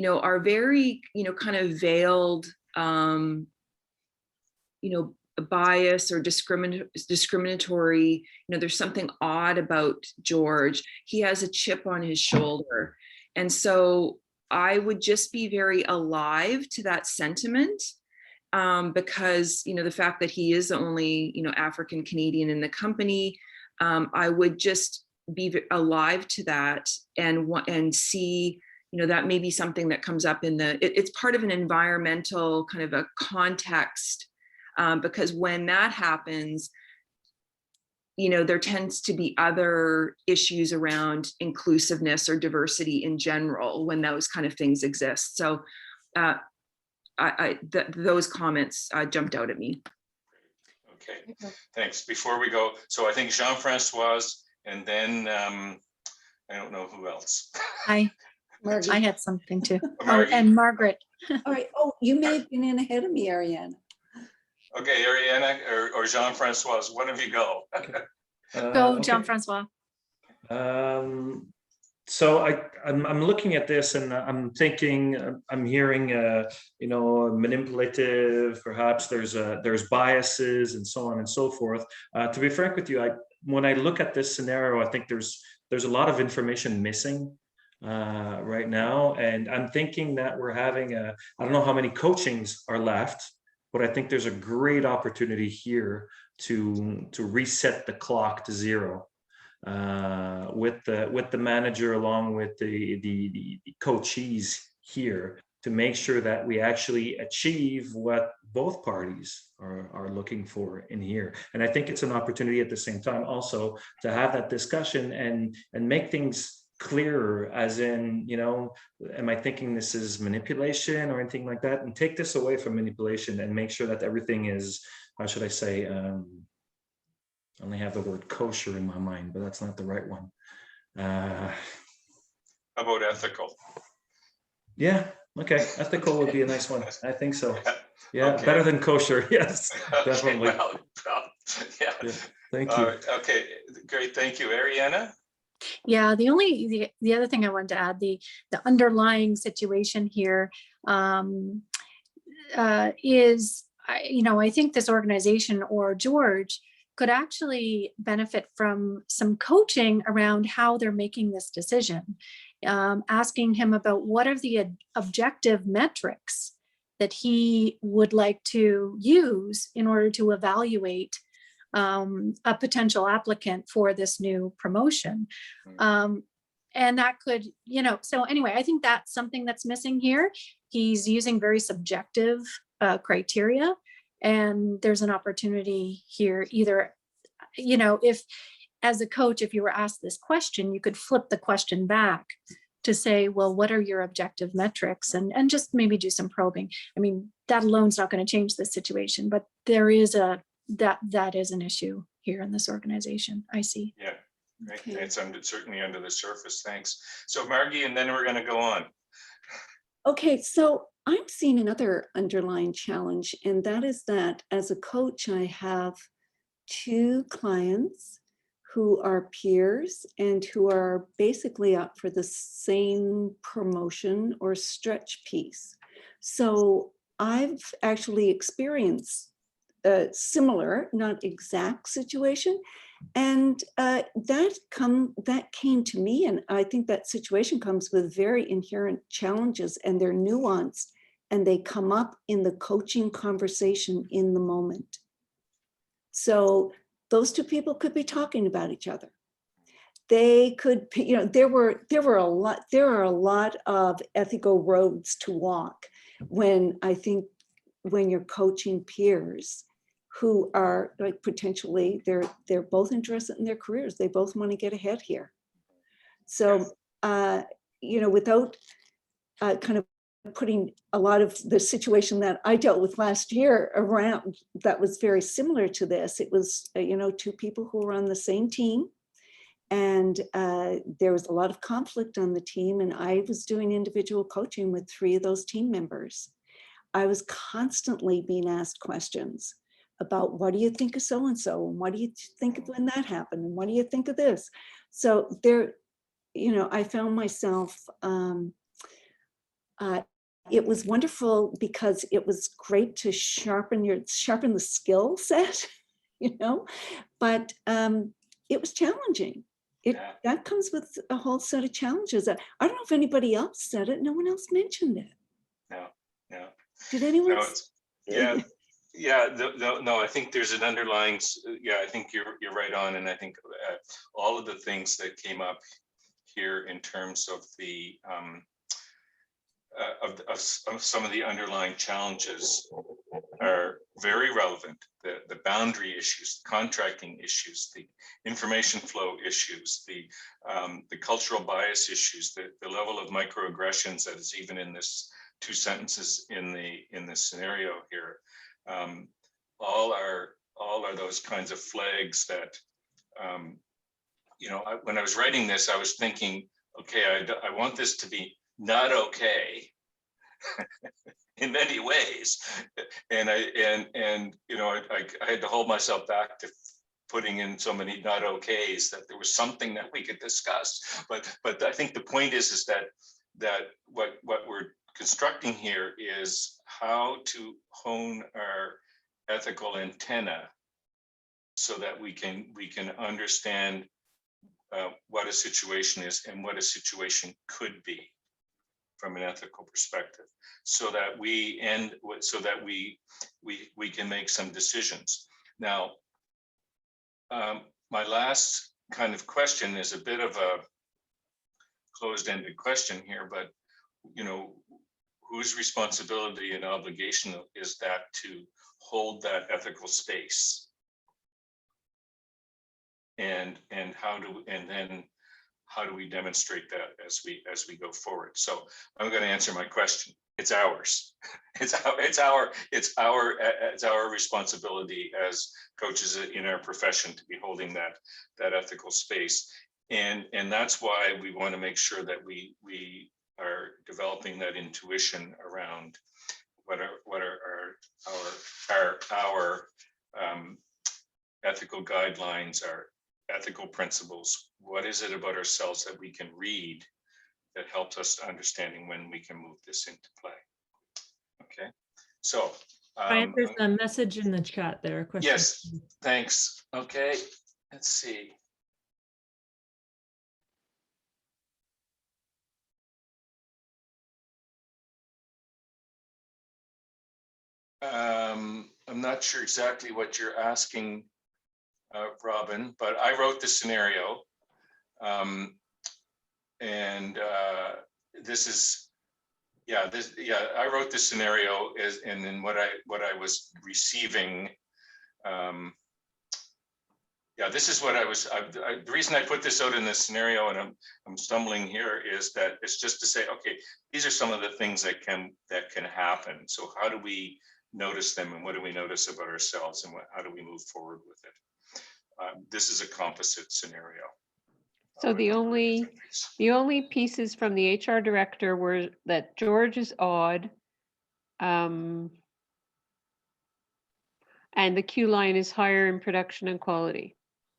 are very, kind of veiled, bias or discriminatory. There's something odd about George. He has a chip on his shoulder. And so I would just be very alive to that sentiment, because, the fact that he is the only, African Canadian in the company, I would just be alive to that and see, that may be something that comes up in it's part of an environmental kind of a context, because when that happens, there tends to be other issues around inclusiveness or diversity in general when those kind of things exist. So those comments jumped out at me. Okay, thanks. Before we go, so I think Jean-Francois, and then I don't know who else. I Margie. had something too. Margie. And Margaret. All right. Oh, you may have been in ahead of me, Ariana. Okay, Ariana or Jean-Francois, one of you go. Go, Okay. Jean-Francois. So I'm looking at this and I'm thinking, I'm hearing, manipulative, perhaps there's biases and so on and so forth. To be frank with you, when I look at this scenario, I think there's a lot of information missing right now. And I'm thinking that we're having I don't know how many coachings are left, but I think there's a great opportunity here to reset the clock to zero. With the manager along with the coachees here to make sure that we actually achieve what both parties are looking for in here. And I think it's an opportunity at the same time also to have that discussion and make things clearer, as in, am I thinking this is manipulation or anything like that, and take this away from manipulation and make sure that everything is, how should I say, I only have the word kosher in my mind, but that's not the right one. How about ethical? Yeah, okay. Ethical would be a nice one. I think so. Yeah, Okay. better than kosher. Yes, Okay, definitely. well, yeah. Yeah, thank you. Okay, great. Thank you. Ariana? Yeah, the other thing I wanted to add, the underlying situation here is, I think this organization or George could actually benefit from some coaching around how they're making this decision. Asking him about what are the objective metrics that he would like to use in order to evaluate a potential applicant for this new promotion. And that could, so anyway, I think that's something that's missing here. He's using very subjective criteria, and there's an opportunity here either, if as a coach, if you were asked this question, you could flip the question back to say, well, what are your objective metrics? And just maybe do some probing. I mean, that alone is not going to change the situation, but there is that is an issue here in this organization, I see. Yeah, right. Okay. It's certainly under the surface. Thanks. So Margie, and then we're going to go on. Okay, so I'm seeing another underlying challenge, and that is that as a coach, I have 2 clients who are peers and who are basically up for the same promotion or stretch piece. So I've actually experienced a similar, not exact situation. And that came to me, and I think that situation comes with very inherent challenges, and they're nuanced, and they come up in the coaching conversation in the moment. So those 2 people could be talking about each other. They could, there are a lot of ethical roads to walk when you're coaching peers who are like potentially they're both interested in their careers. They both want to get ahead here. So, without kind of putting a lot of the situation that I dealt with last year around that was very similar to this. It was, 2 people who were on the same team, and there was a lot of conflict on the team, and I was doing individual coaching with 3 of those team members. I was constantly being asked questions about, what do you think of so-and-so? And what do you think of when that happened? And what do you think of this? So there, I found myself, it was wonderful because it was great to sharpen the skill set, but it was challenging. That comes with a whole set of challenges. I don't know if anybody else said it. No one else mentioned it. No. Did anyone? No, I think there's an underlying, I think you're right on. And I think all of the things that came up here in terms of the, of some of the underlying challenges are very relevant. The boundary issues, the contracting issues, the information flow issues, the cultural bias issues, the level of microaggressions that is even in this 2 sentences in this scenario here. All are those kinds of flags that, when I was writing this, I was thinking, okay, I want this to be not okay in many ways, and I had to hold myself back to putting in so many not okays, that there was something that we could discuss. But I think the point is that what we're constructing here is how to hone our ethical antenna so that we can understand what a situation is and what a situation could be from an ethical perspective, so that we can make some decisions. Now, my last kind of question is a bit of a closed-ended question here, but you know, whose responsibility and obligation is that to hold that ethical space? And then how do we demonstrate that as we go forward? So I'm going to answer my question. It's ours. It's our responsibility as coaches in our profession to be holding that ethical space, and that's why we want to make sure that we are developing that intuition around what are our ethical guidelines, our ethical principles. What is it about ourselves that we can read that helps us understanding when we can move this into play? Okay, so Brian, there's a message in the chat there. A question. Yes, thanks. Okay, let's see. I'm not sure exactly what you're asking, Robin, but I wrote the scenario, and this is, I wrote the scenario and then what I was receiving. This is what I was. The reason I put this out in this scenario, and I'm stumbling here, is that it's just to say, okay, these are some of the things that can happen. So how do we notice them, and what do we notice about ourselves, and how do we move forward with it? This is a composite scenario. So the only pieces from the HR director were that George is odd, and the Q line is higher in production and quality.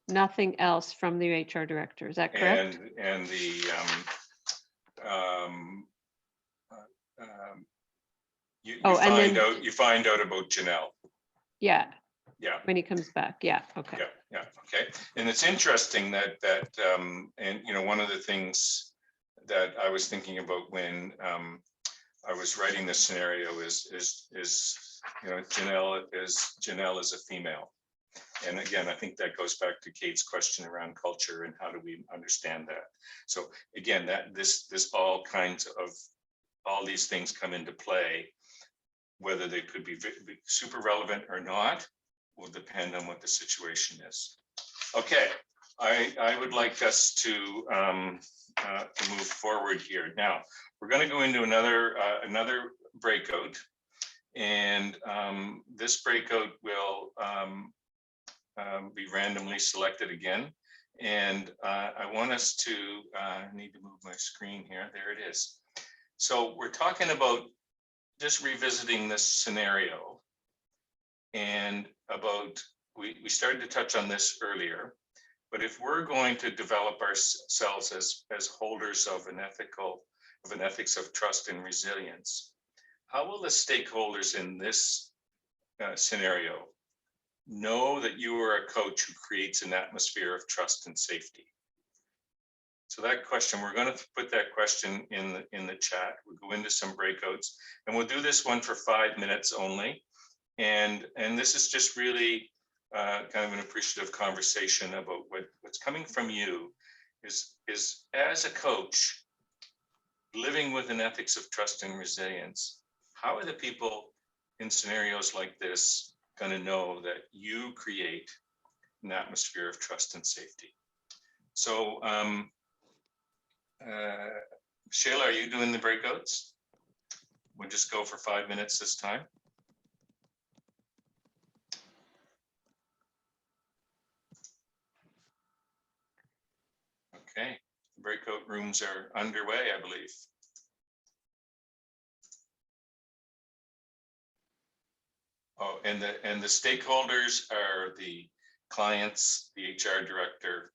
Nothing else from the HR director. Is that correct? And the you find out about Janelle. Yeah. Yeah. When he comes back. Yeah. Okay. Yeah. Okay. And it's interesting that and you know, one of the things that I was thinking about when I was writing this scenario is you know, Janelle is a female. And again, I think that goes back to Kate's question around culture and how do we understand that. So again, that this all these things come into play, whether they could be super relevant or not will depend on what the situation is. Okay, I would like us to move forward here. Now, we're going to go into another breakout, and this breakout will be randomly selected again. And I want us to, I need to move my screen here. There it is. So we're talking about just revisiting this scenario, and about, we started to touch on this earlier, but if we're going to develop ourselves as holders of an ethics of trust and resilience, how will the stakeholders in this scenario know that you are a coach who creates an atmosphere of trust and safety? So that question, we're going to put that question in the chat. We'll go into some breakouts, and we'll do this one for 5 minutes only. And this is just really kind of an appreciative conversation about what's coming from you is as a coach living with an ethics of trust and resilience. How are the people in scenarios like this going to know that you create an atmosphere of trust and safety? So, Shayla, are you doing the breakouts? We'll just go for 5 minutes this time. Okay, breakout rooms are underway, I believe. Oh, and the stakeholders are the clients, the HR director.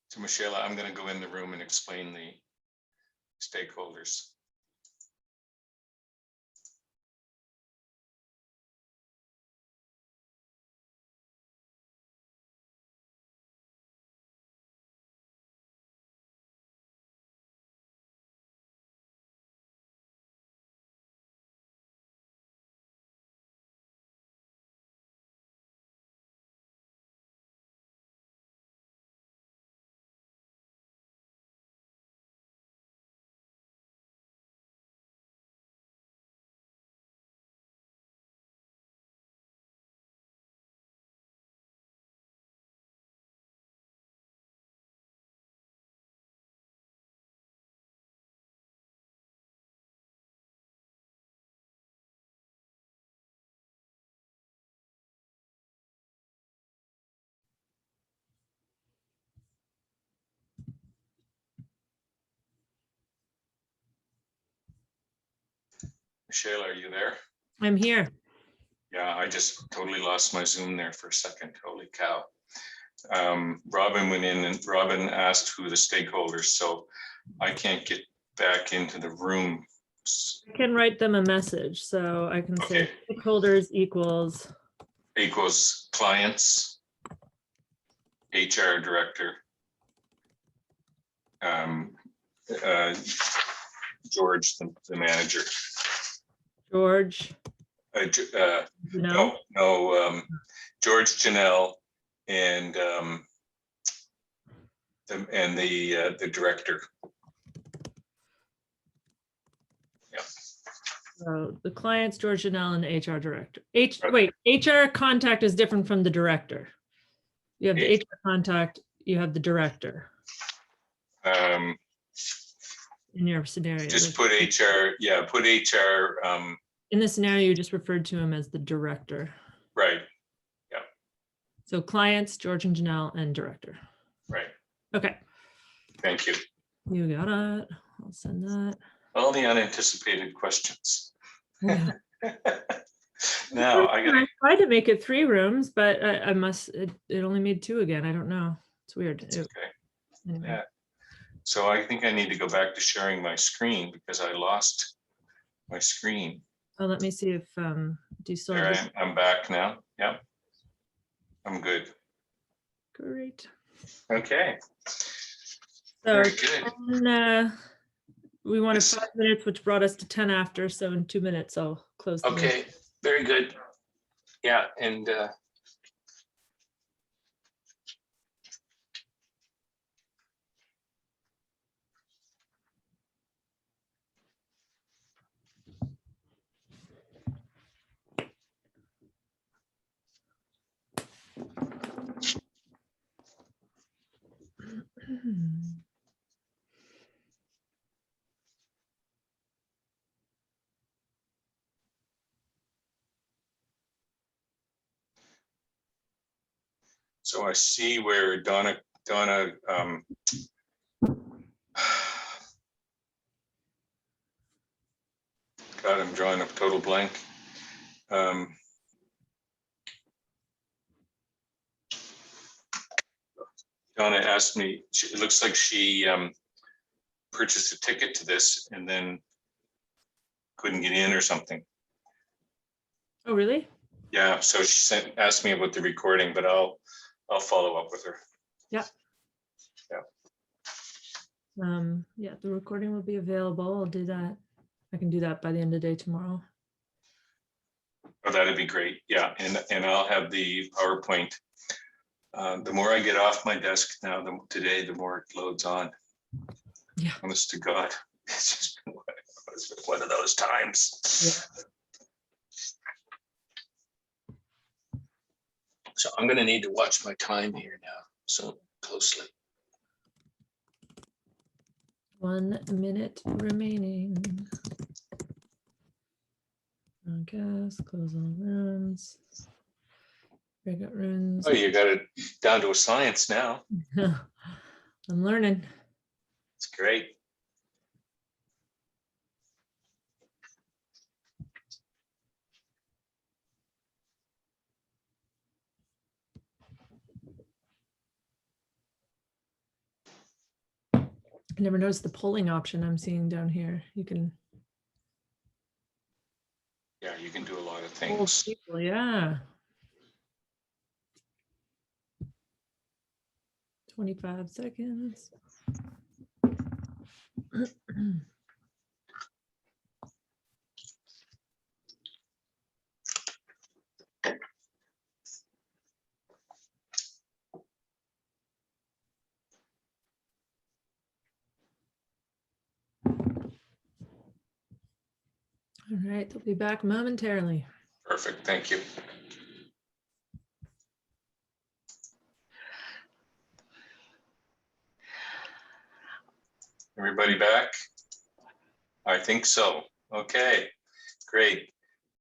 So Michelle, I'm going to go in the room and explain the stakeholders. Michelle, are you there? I'm here. Yeah, I just totally lost my Zoom there for a second. Holy cow. Robin went in and Robin asked who the stakeholders, so I can't get back into the room. I can write them a message, so I can say Okay. stakeholders equals. Equals clients, HR director, George, the manager. George. No, George, Janelle, and the director. Yeah. So the clients, George Janelle, and the HR director. Right. Wait, HR contact is different from the director. You have the HR contact, you have the director in your scenario. Just put HR, yeah, put HR. In the scenario, you just referred to him as the director. Right. Yeah. So clients, George and Janelle, and director. Right. Okay. Thank you. You got it. I'll send that. All the unanticipated questions. Yeah. Now I got. I tried to make it 3 rooms, but I must. It only made 2 again. I don't know. It's weird. Okay. Anyway. Yeah. So I think I need to go back to sharing my screen because I lost my screen. Oh, let me see if do you still There have I'm back now. Yep. I'm good. Great. Okay. So Very good. we wanted Yes. 5 minutes, which brought us to 10 after. So in 2 minutes, I'll close. The Okay. Very good. Yeah. And room. so I see where Donna God, I'm drawing a total blank. Donna asked me, it looks like she purchased a ticket to this and then couldn't get in or something. Oh, really? Yeah, so she asked me about the recording, but I'll follow up with her. Yeah. Yeah. Yeah, the recording will be available. I'll do that. I can do that by the end of the day tomorrow. Oh, that'd be great. Yeah, and I'll have the PowerPoint. The more I get off my desk now, today, the more it loads on. Yeah. Honest to God, it's just been one of those times. Yeah. So I'm going to need to watch my time here now so closely. 1 minute remaining. Guess, close all rooms. Breakout rooms. Oh, you got it down to a science now. I'm learning. It's great. I never noticed the polling option I'm seeing down here. You can Yeah, you can do a lot of poll things. people, yeah. 25 seconds. All right, they'll be back momentarily. Perfect, thank you. Everybody back? I think so. Okay, great,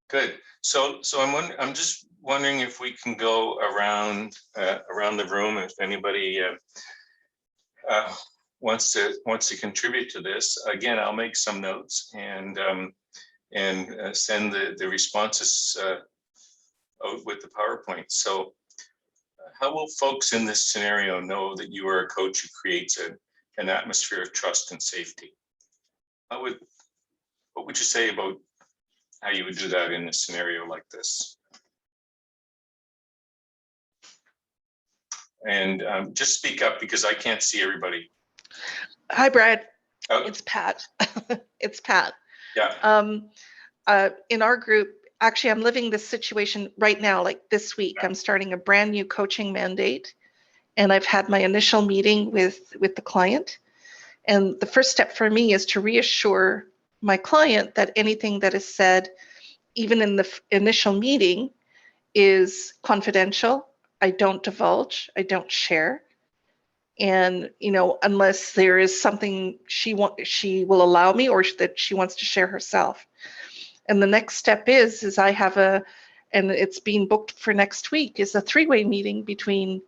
good. So I'm just wondering if we can go around around the room, if anybody wants to contribute to this. Again, I'll make some notes and send the responses out with the PowerPoint. So how will folks in this scenario know that you are a coach who creates an atmosphere of trust and safety? What would you say about how you would do that in a scenario like this? And just speak up because I can't see everybody. Hi, Brad. Oh, It's Pat. It's Pat. yeah. In our group, actually, I'm living this situation right now, like this week. I'm starting a brand new coaching mandate, and I've had my initial meeting with the client. And the first step for me is to reassure my client that anything that is said, even in the initial meeting, is confidential. I don't divulge, I don't share. And, you know, unless there is something she will allow me or that she wants to share herself. And the next step is I have and it's being booked for next week, is a 3-way meeting between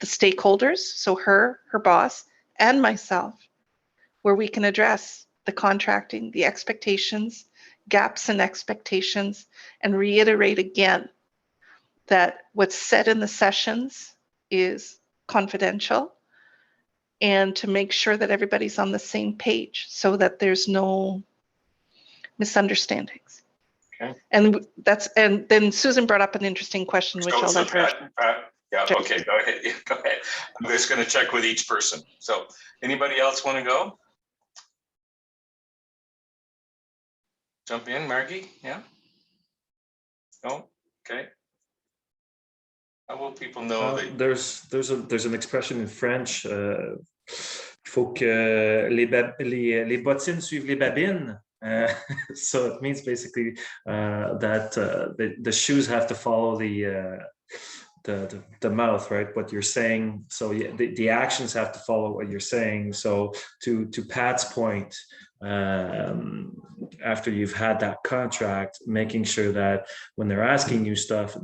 the stakeholders, so her boss, and myself, where we can address the contracting, the expectations, gaps in expectations, and reiterate again that what's said in the sessions is confidential, and to make sure that everybody's on the same page so that there's no misunderstandings. Okay. And then Susan brought up an interesting question, which I'll let her. Pat, yeah, okay, go ahead. Go ahead. I'm just going to check with each person. So anybody else want to go? Jump in, Margie? Yeah? No? Okay. How will people know that? There's an expression in French. Il faut que les bottines suivent les babines. So it means basically that the shoes have to follow the mouth, right? What you're saying. So yeah, the actions have to follow what you're saying. So to Pat's point, after you've had that contract, making sure that when they're asking you stuff,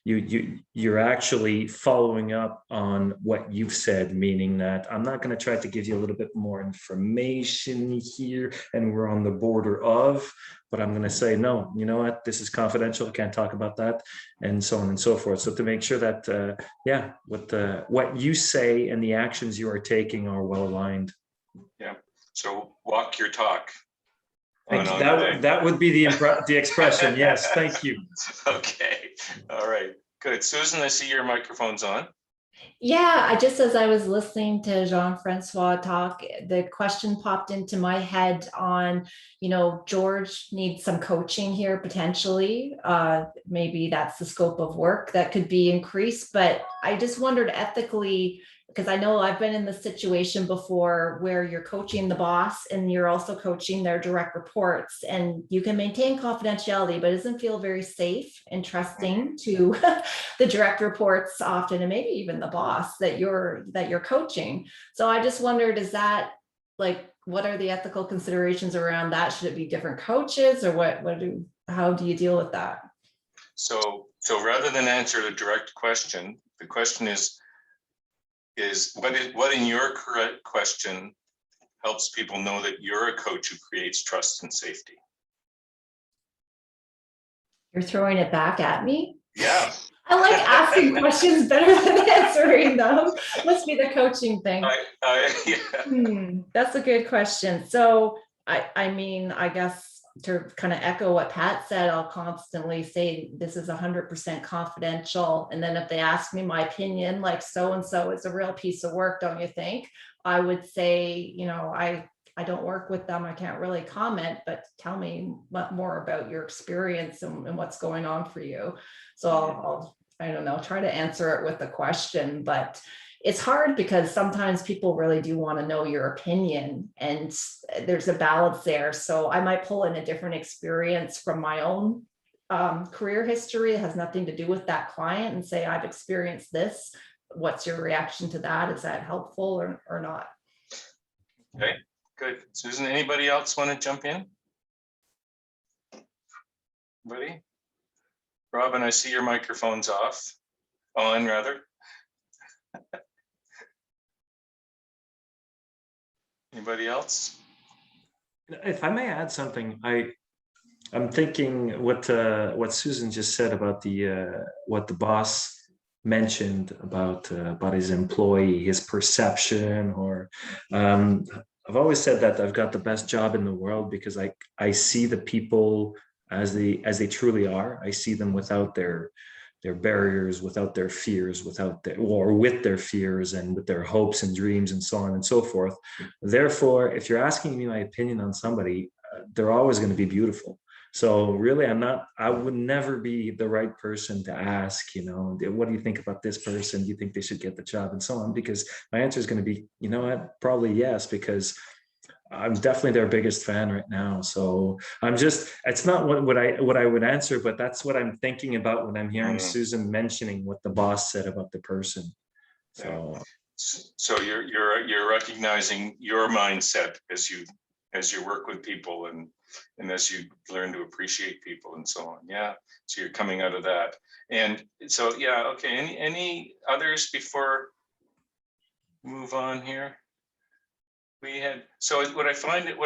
you're actually following up on what you've said, meaning that I'm not going to try to give you a little bit more information here and we're on the border of, but I'm going to say, no, you know what, this is confidential, I can't talk about that, and so on and so forth. So to make sure that, yeah, what you say and the actions you are taking are well aligned. Yeah, so walk your talk. That would be the expression, yes, thank you. Okay, all right, good. Susan, I see your microphone's on. Yeah, just as I was listening to Jean-Francois talk, the question popped into my head on, George needs some coaching here potentially. Maybe that's the scope of work that could be increased, but I just wondered ethically, because I know I've been in the situation before where you're coaching the boss and you're also coaching their direct reports, and you can maintain confidentiality, but it doesn't feel very safe and trusting to the direct reports often, and maybe even the boss that you're coaching. So I just wondered, is that what are the ethical considerations around that? Should it be different coaches, or how do you deal with that? So rather than answer the direct question, the question is what in your correct question helps people know that you're a coach who creates trust and safety? You're throwing it back at me? Yeah. I like asking questions better than answering them. Must be the coaching thing. Yeah. That's a good question. So I mean, I guess to kind of echo what Pat said, I'll constantly say this is 100% confidential. And then if they ask me my opinion, like so-and-so is a real piece of work, don't you think? I would say, you know, I don't work with them. I can't really comment, but tell me more about your experience and what's going on for you. So I'll I don't know, try to answer it with a question, but it's hard because sometimes people really do want to know your opinion and there's a balance there. So I might pull in a different experience from my own career history. It has nothing to do with that client and say, I've experienced this. What's your reaction to that? Is that helpful or not? Okay, good. Susan, anybody else want to jump in? Anybody? Robin, I see your microphone's off. On, rather. Anybody else? If I may add something, I'm thinking what Susan just said about what the boss mentioned about his employee, his perception, or I've always said that I've got the best job in the world because I see the people as they truly are. I see them without their barriers, without their fears, with their fears and with their hopes and dreams and so on and so forth. Therefore, if you're asking me my opinion on somebody, they're always going to be beautiful. So really, I would never be the right person to ask, you know, what do you think about this person? Do you think they should get the job and so on? Because my answer is going to be, you know what, probably yes, because I'm definitely their biggest fan right now. So it's not what I would answer, but that's what I'm thinking about when I'm hearing Susan mentioning what the boss said about the person. So you're recognizing your mindset as you work with people and as you learn to appreciate people and so on. Yeah. So you're coming out of that. And so, yeah. Okay. Any others before we move on here? So what I find it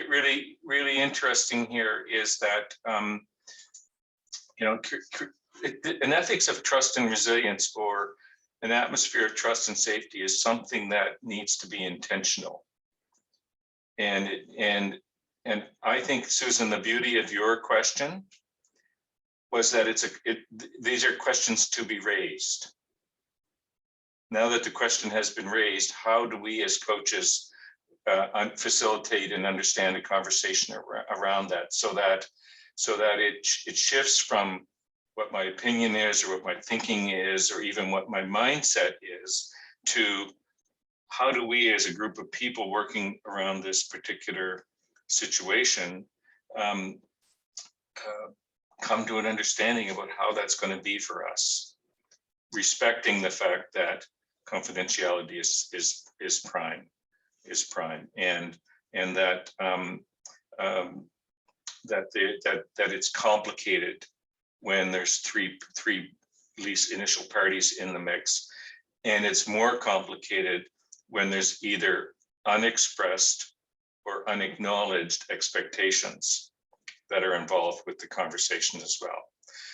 really, really interesting here is that, you know, an ethics of trust and resilience, or an atmosphere of trust and safety, is something that needs to be intentional. And I think, Susan, the beauty of your question was that these are questions to be raised. Now that the question has been raised, how do we as coaches facilitate and understand a conversation around that, so that it shifts from what my opinion is or what my thinking is or even what my mindset is, to how do we as a group of people working around this particular situation come to an understanding about how that's going to be for us, respecting the fact that confidentiality is prime, and that that it's complicated when there's three at least initial parties in the mix, and it's more complicated when there's either unexpressed or unacknowledged expectations that are involved with the conversation as well.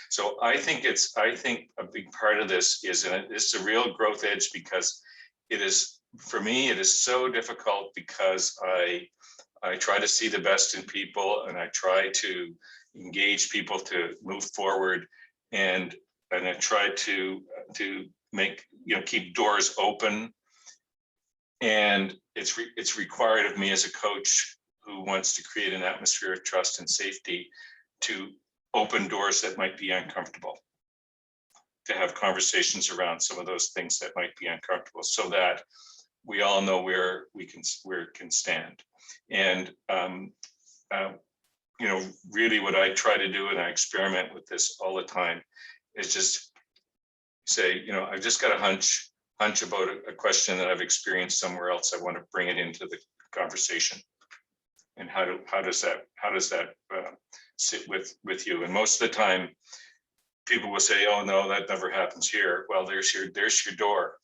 So I think a big part of this is, and it's a real growth edge, because it is, for me, it is so difficult, because I try to see the best in people, and I try to engage people to move forward, and I try to make, keep doors open. And it's required of me as a coach who wants to create an atmosphere of trust and safety to open doors that might be uncomfortable, to have conversations around some of those things that might be uncomfortable, so that we all know where it can stand. And really what I try to do, and I experiment with this all the time, is just say, I've just got a hunch about a question that I've experienced somewhere else. I want to bring it into the conversation. And how does that sit with you? And most of the time, people will say, "Oh no, that never happens here." Well, there's your door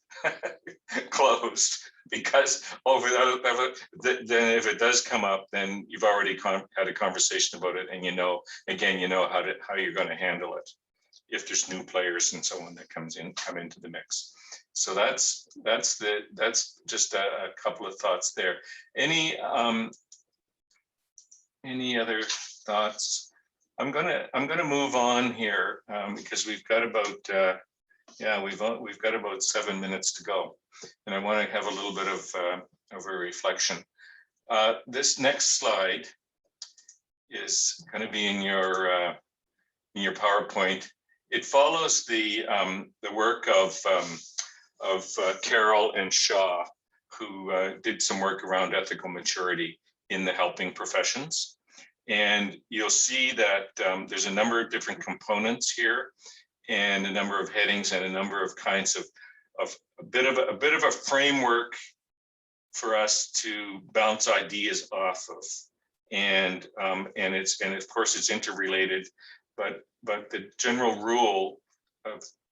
closed. because then if it does come up, then you've already had a conversation about it, and again, how you're going to handle it if there's new players and so on that come into the mix. So that's just a couple of thoughts there. Any other thoughts? I'm gonna move on here because we've got about we've got about 7 minutes to go, and I want to have a little bit of a reflection. This next slide is going to be in your PowerPoint. It follows the work of Carol and Shaw, who did some work around ethical maturity in the helping professions. And you'll see that there's a number of different components here, and a number of headings, and a number of kinds of a bit of a framework for us to bounce ideas off of. And of course it's interrelated, but the general rule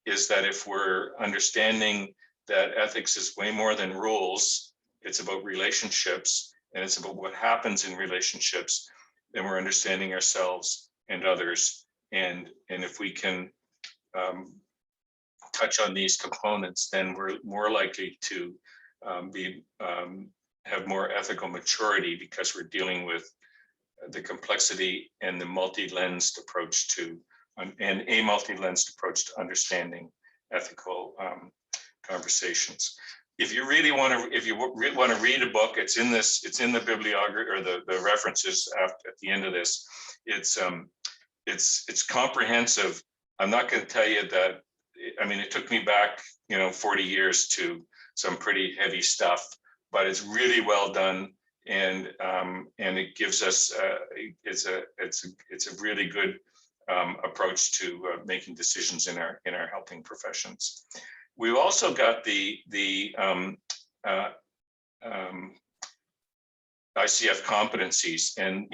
is that if we're understanding that ethics is way more than rules, it's about relationships, and it's about what happens in relationships, then we're understanding ourselves and others. And if we can touch on these components, then we're more likely to have more ethical maturity, because we're dealing with the complexity and the multi-lensed approach to understanding ethical conversations. If you really want to, read a book, it's in the bibliography, or the references at the end of this. It's comprehensive. I'm not going to tell you that. I mean, it took me back 40 years to some pretty heavy stuff, but it's really well done, and it gives us it's a really good approach to making decisions in our helping professions. We've also got the ICF competencies, and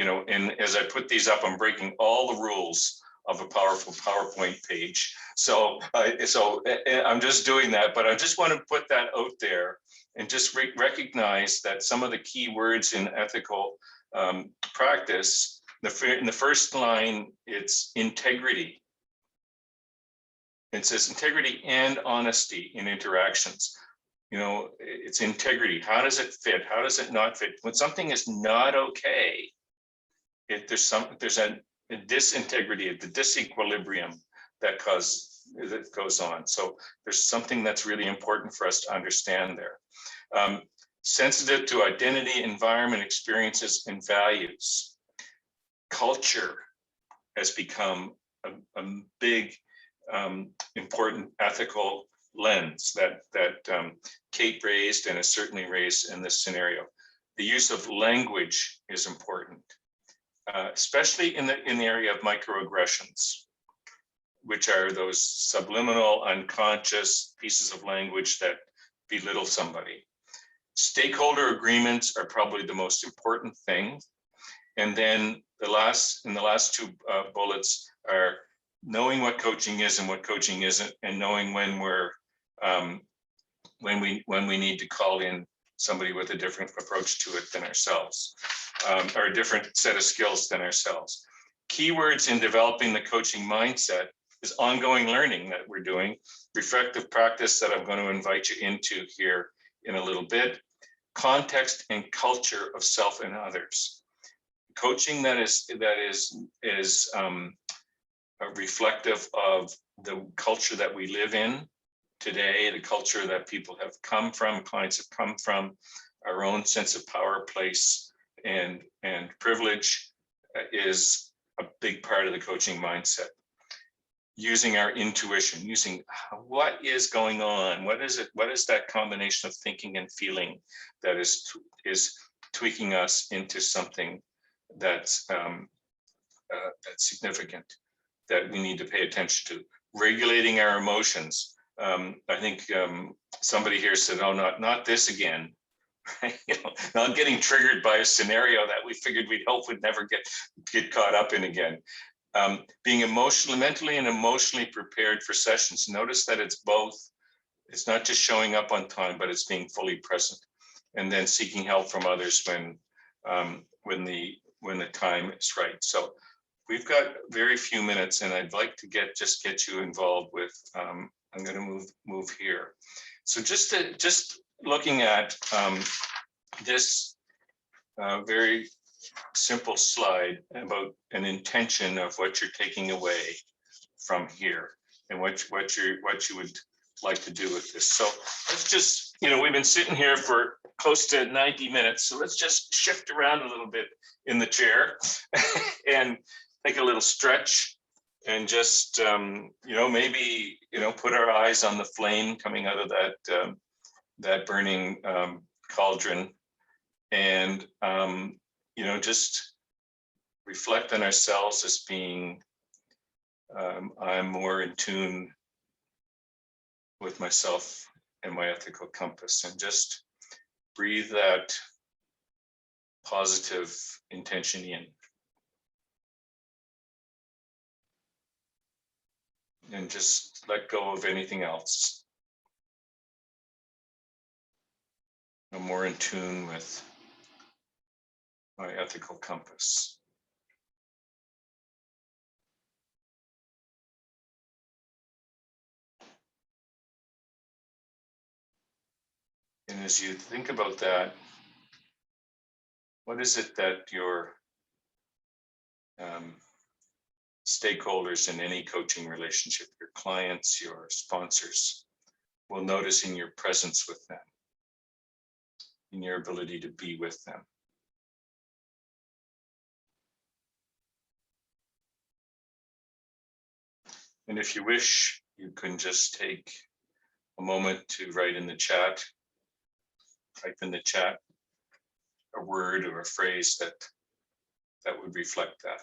as I put these up, I'm breaking all the rules of a powerful PowerPoint page. So I'm just doing that, but I just want to put that out there and just recognize that some of the key words in ethical practice, in the first line, it's integrity. It says integrity and honesty in interactions. It's integrity. How does it fit? How does it not fit? When something is not okay, there's a disintegrity, the disequilibrium that goes on. So there's something that's really important for us to understand there. Sensitive to identity, environment, experiences, and values. Culture has become a big, important ethical lens that Kate raised, and is certainly raised in this scenario. The use of language is important. Especially in the area of microaggressions, which are those subliminal, unconscious pieces of language that belittle somebody. Stakeholder agreements are probably the most important thing. And then the last two bullets are knowing what coaching is and what coaching isn't, and knowing when we need to call in somebody with a different approach to it than ourselves. Or a different set of skills than ourselves. Keywords in developing the coaching mindset is ongoing learning that we're doing, reflective practice that I'm going to invite you into here in a little bit, context and culture of self and others. Coaching that is reflective of the culture that we live in today, the culture that people have come from, clients have come from, our own sense of power, place, and privilege is a big part of the coaching mindset. Using our intuition, using what is going on, what is that combination of thinking and feeling that is tweaking us into something that's significant, that we need to pay attention to. Regulating our emotions. I think somebody here said, "Oh, not this again." Not getting triggered by a scenario that we figured we'd hope would never get caught up in again. Being mentally and emotionally prepared for sessions. Notice that it's both. It's not just showing up on time, but it's being fully present. and then seeking help from others when the time is right. So we've got very few minutes, and I'd like to just get you involved with. I'm going to move here. So just looking at this very simple slide about an intention of what you're taking away from here, and what you would like to do with this. So let's just, we've been sitting here for close to 90 minutes. So let's just shift around a little bit in the chair and take a little stretch, and just, maybe, put our eyes on the flame coming out of that burning cauldron, and, just reflect on ourselves as being, I'm more in tune with myself and my ethical compass, and just breathe that positive intention in. And just let go of anything else. I'm more in tune with my ethical compass. And as you think about that, what is it that your stakeholders in any coaching relationship, your clients, your sponsors, will notice in your presence with them, in your ability to be with them? And if you wish, you can just take a moment to write in the chat, type in the chat a word or a phrase that would reflect that.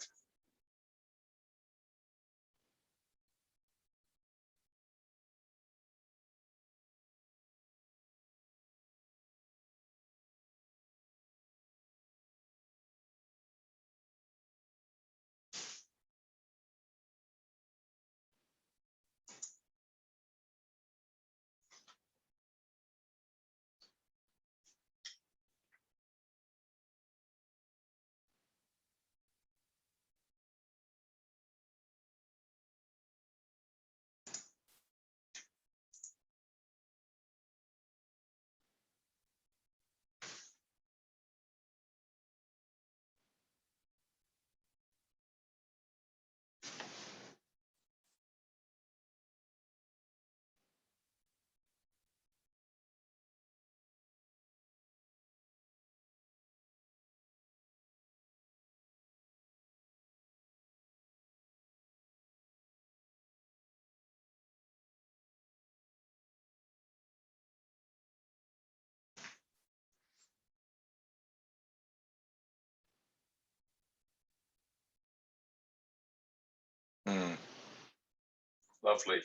Lovely.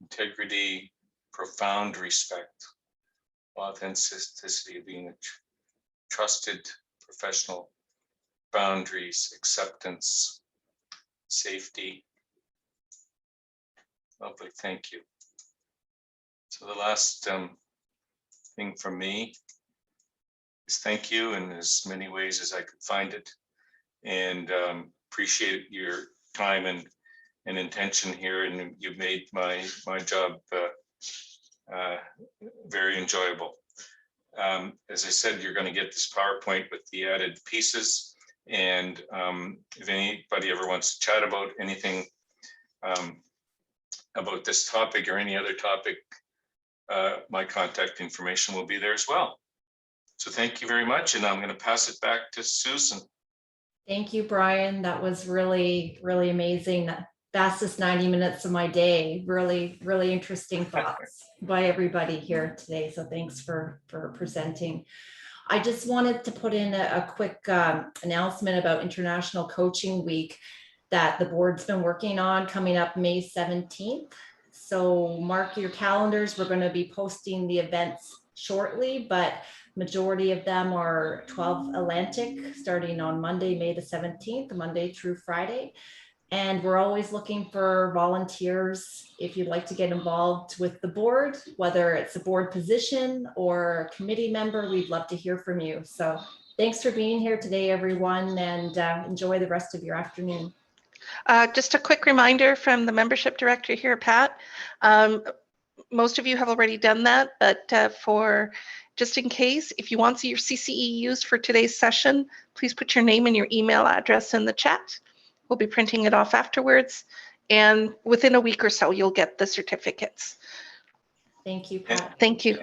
Integrity, profound respect, authenticity, being a trusted professional, boundaries, acceptance, safety. Lovely, thank you. So the last thing from me is thank you in as many ways as I could find it, and appreciate your time and intention here, and you've made my job very enjoyable. As I said, you're going to get this PowerPoint with the added pieces, and if anybody ever wants to chat about anything about this topic or any other topic, my contact information will be there as well. So thank you very much, and I'm going to pass it back to Susan. Thank you, Brian. That was really, really amazing. Fastest 90 minutes of my day. Really, really interesting thoughts by everybody here today. So thanks for presenting. I just wanted to put in a quick announcement about International Coaching Week that the board's been working on, coming up May 17th. So mark your calendars. We're going to be posting the events shortly, but majority of them are 12 Atlantic, starting on Monday, May the 17th, Monday through Friday. And we're always looking for volunteers if you'd like to get involved with the board, whether it's a board position or a committee member, we'd love to hear from you. So thanks for being here today, everyone, and enjoy the rest of your afternoon. Just a quick reminder from the membership director here, Pat. Most of you have already done that, but for just in case, if you want your CCE used for today's session, please put your name and your email address in the chat. We'll be printing it off afterwards, and within a week or so, you'll get the certificates. Thank you, Pat. Thank you.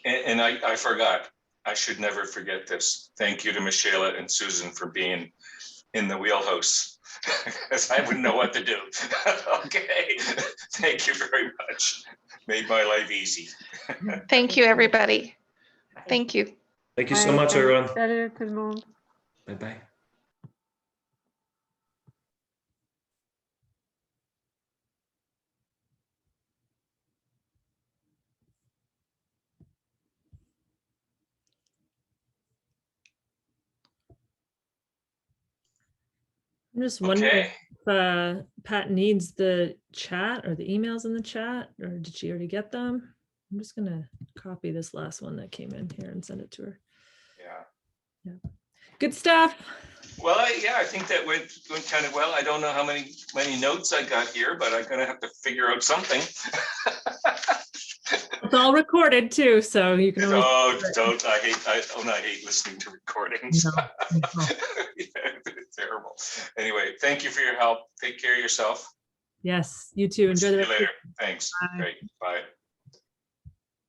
And I forgot, I should never forget this. Thank you to Michelle and Susan for being in the wheelhouse, because I wouldn't know what to do. Okay, thank you very much. Made my life easy. Thank you, everybody. Thank you. Thank you so much, everyone. Salut tout le monde. Bye-bye. I'm just wondering Okay. if Pat needs the chat or the emails in the chat, or did she already get them? I'm just gonna copy this last one that came in here and send it to her. Yeah. Good stuff. Well, I think that went kind of well. I don't know how many notes I got here, but I'm gonna have to figure out something. It's all recorded too, so you can always. I hate listening to recordings. No. Yeah, it's terrible. Anyway, thank you for your help. Take care of yourself. Yes, you too. Enjoy See the you rest of later. Thanks. Bye. Great. Bye.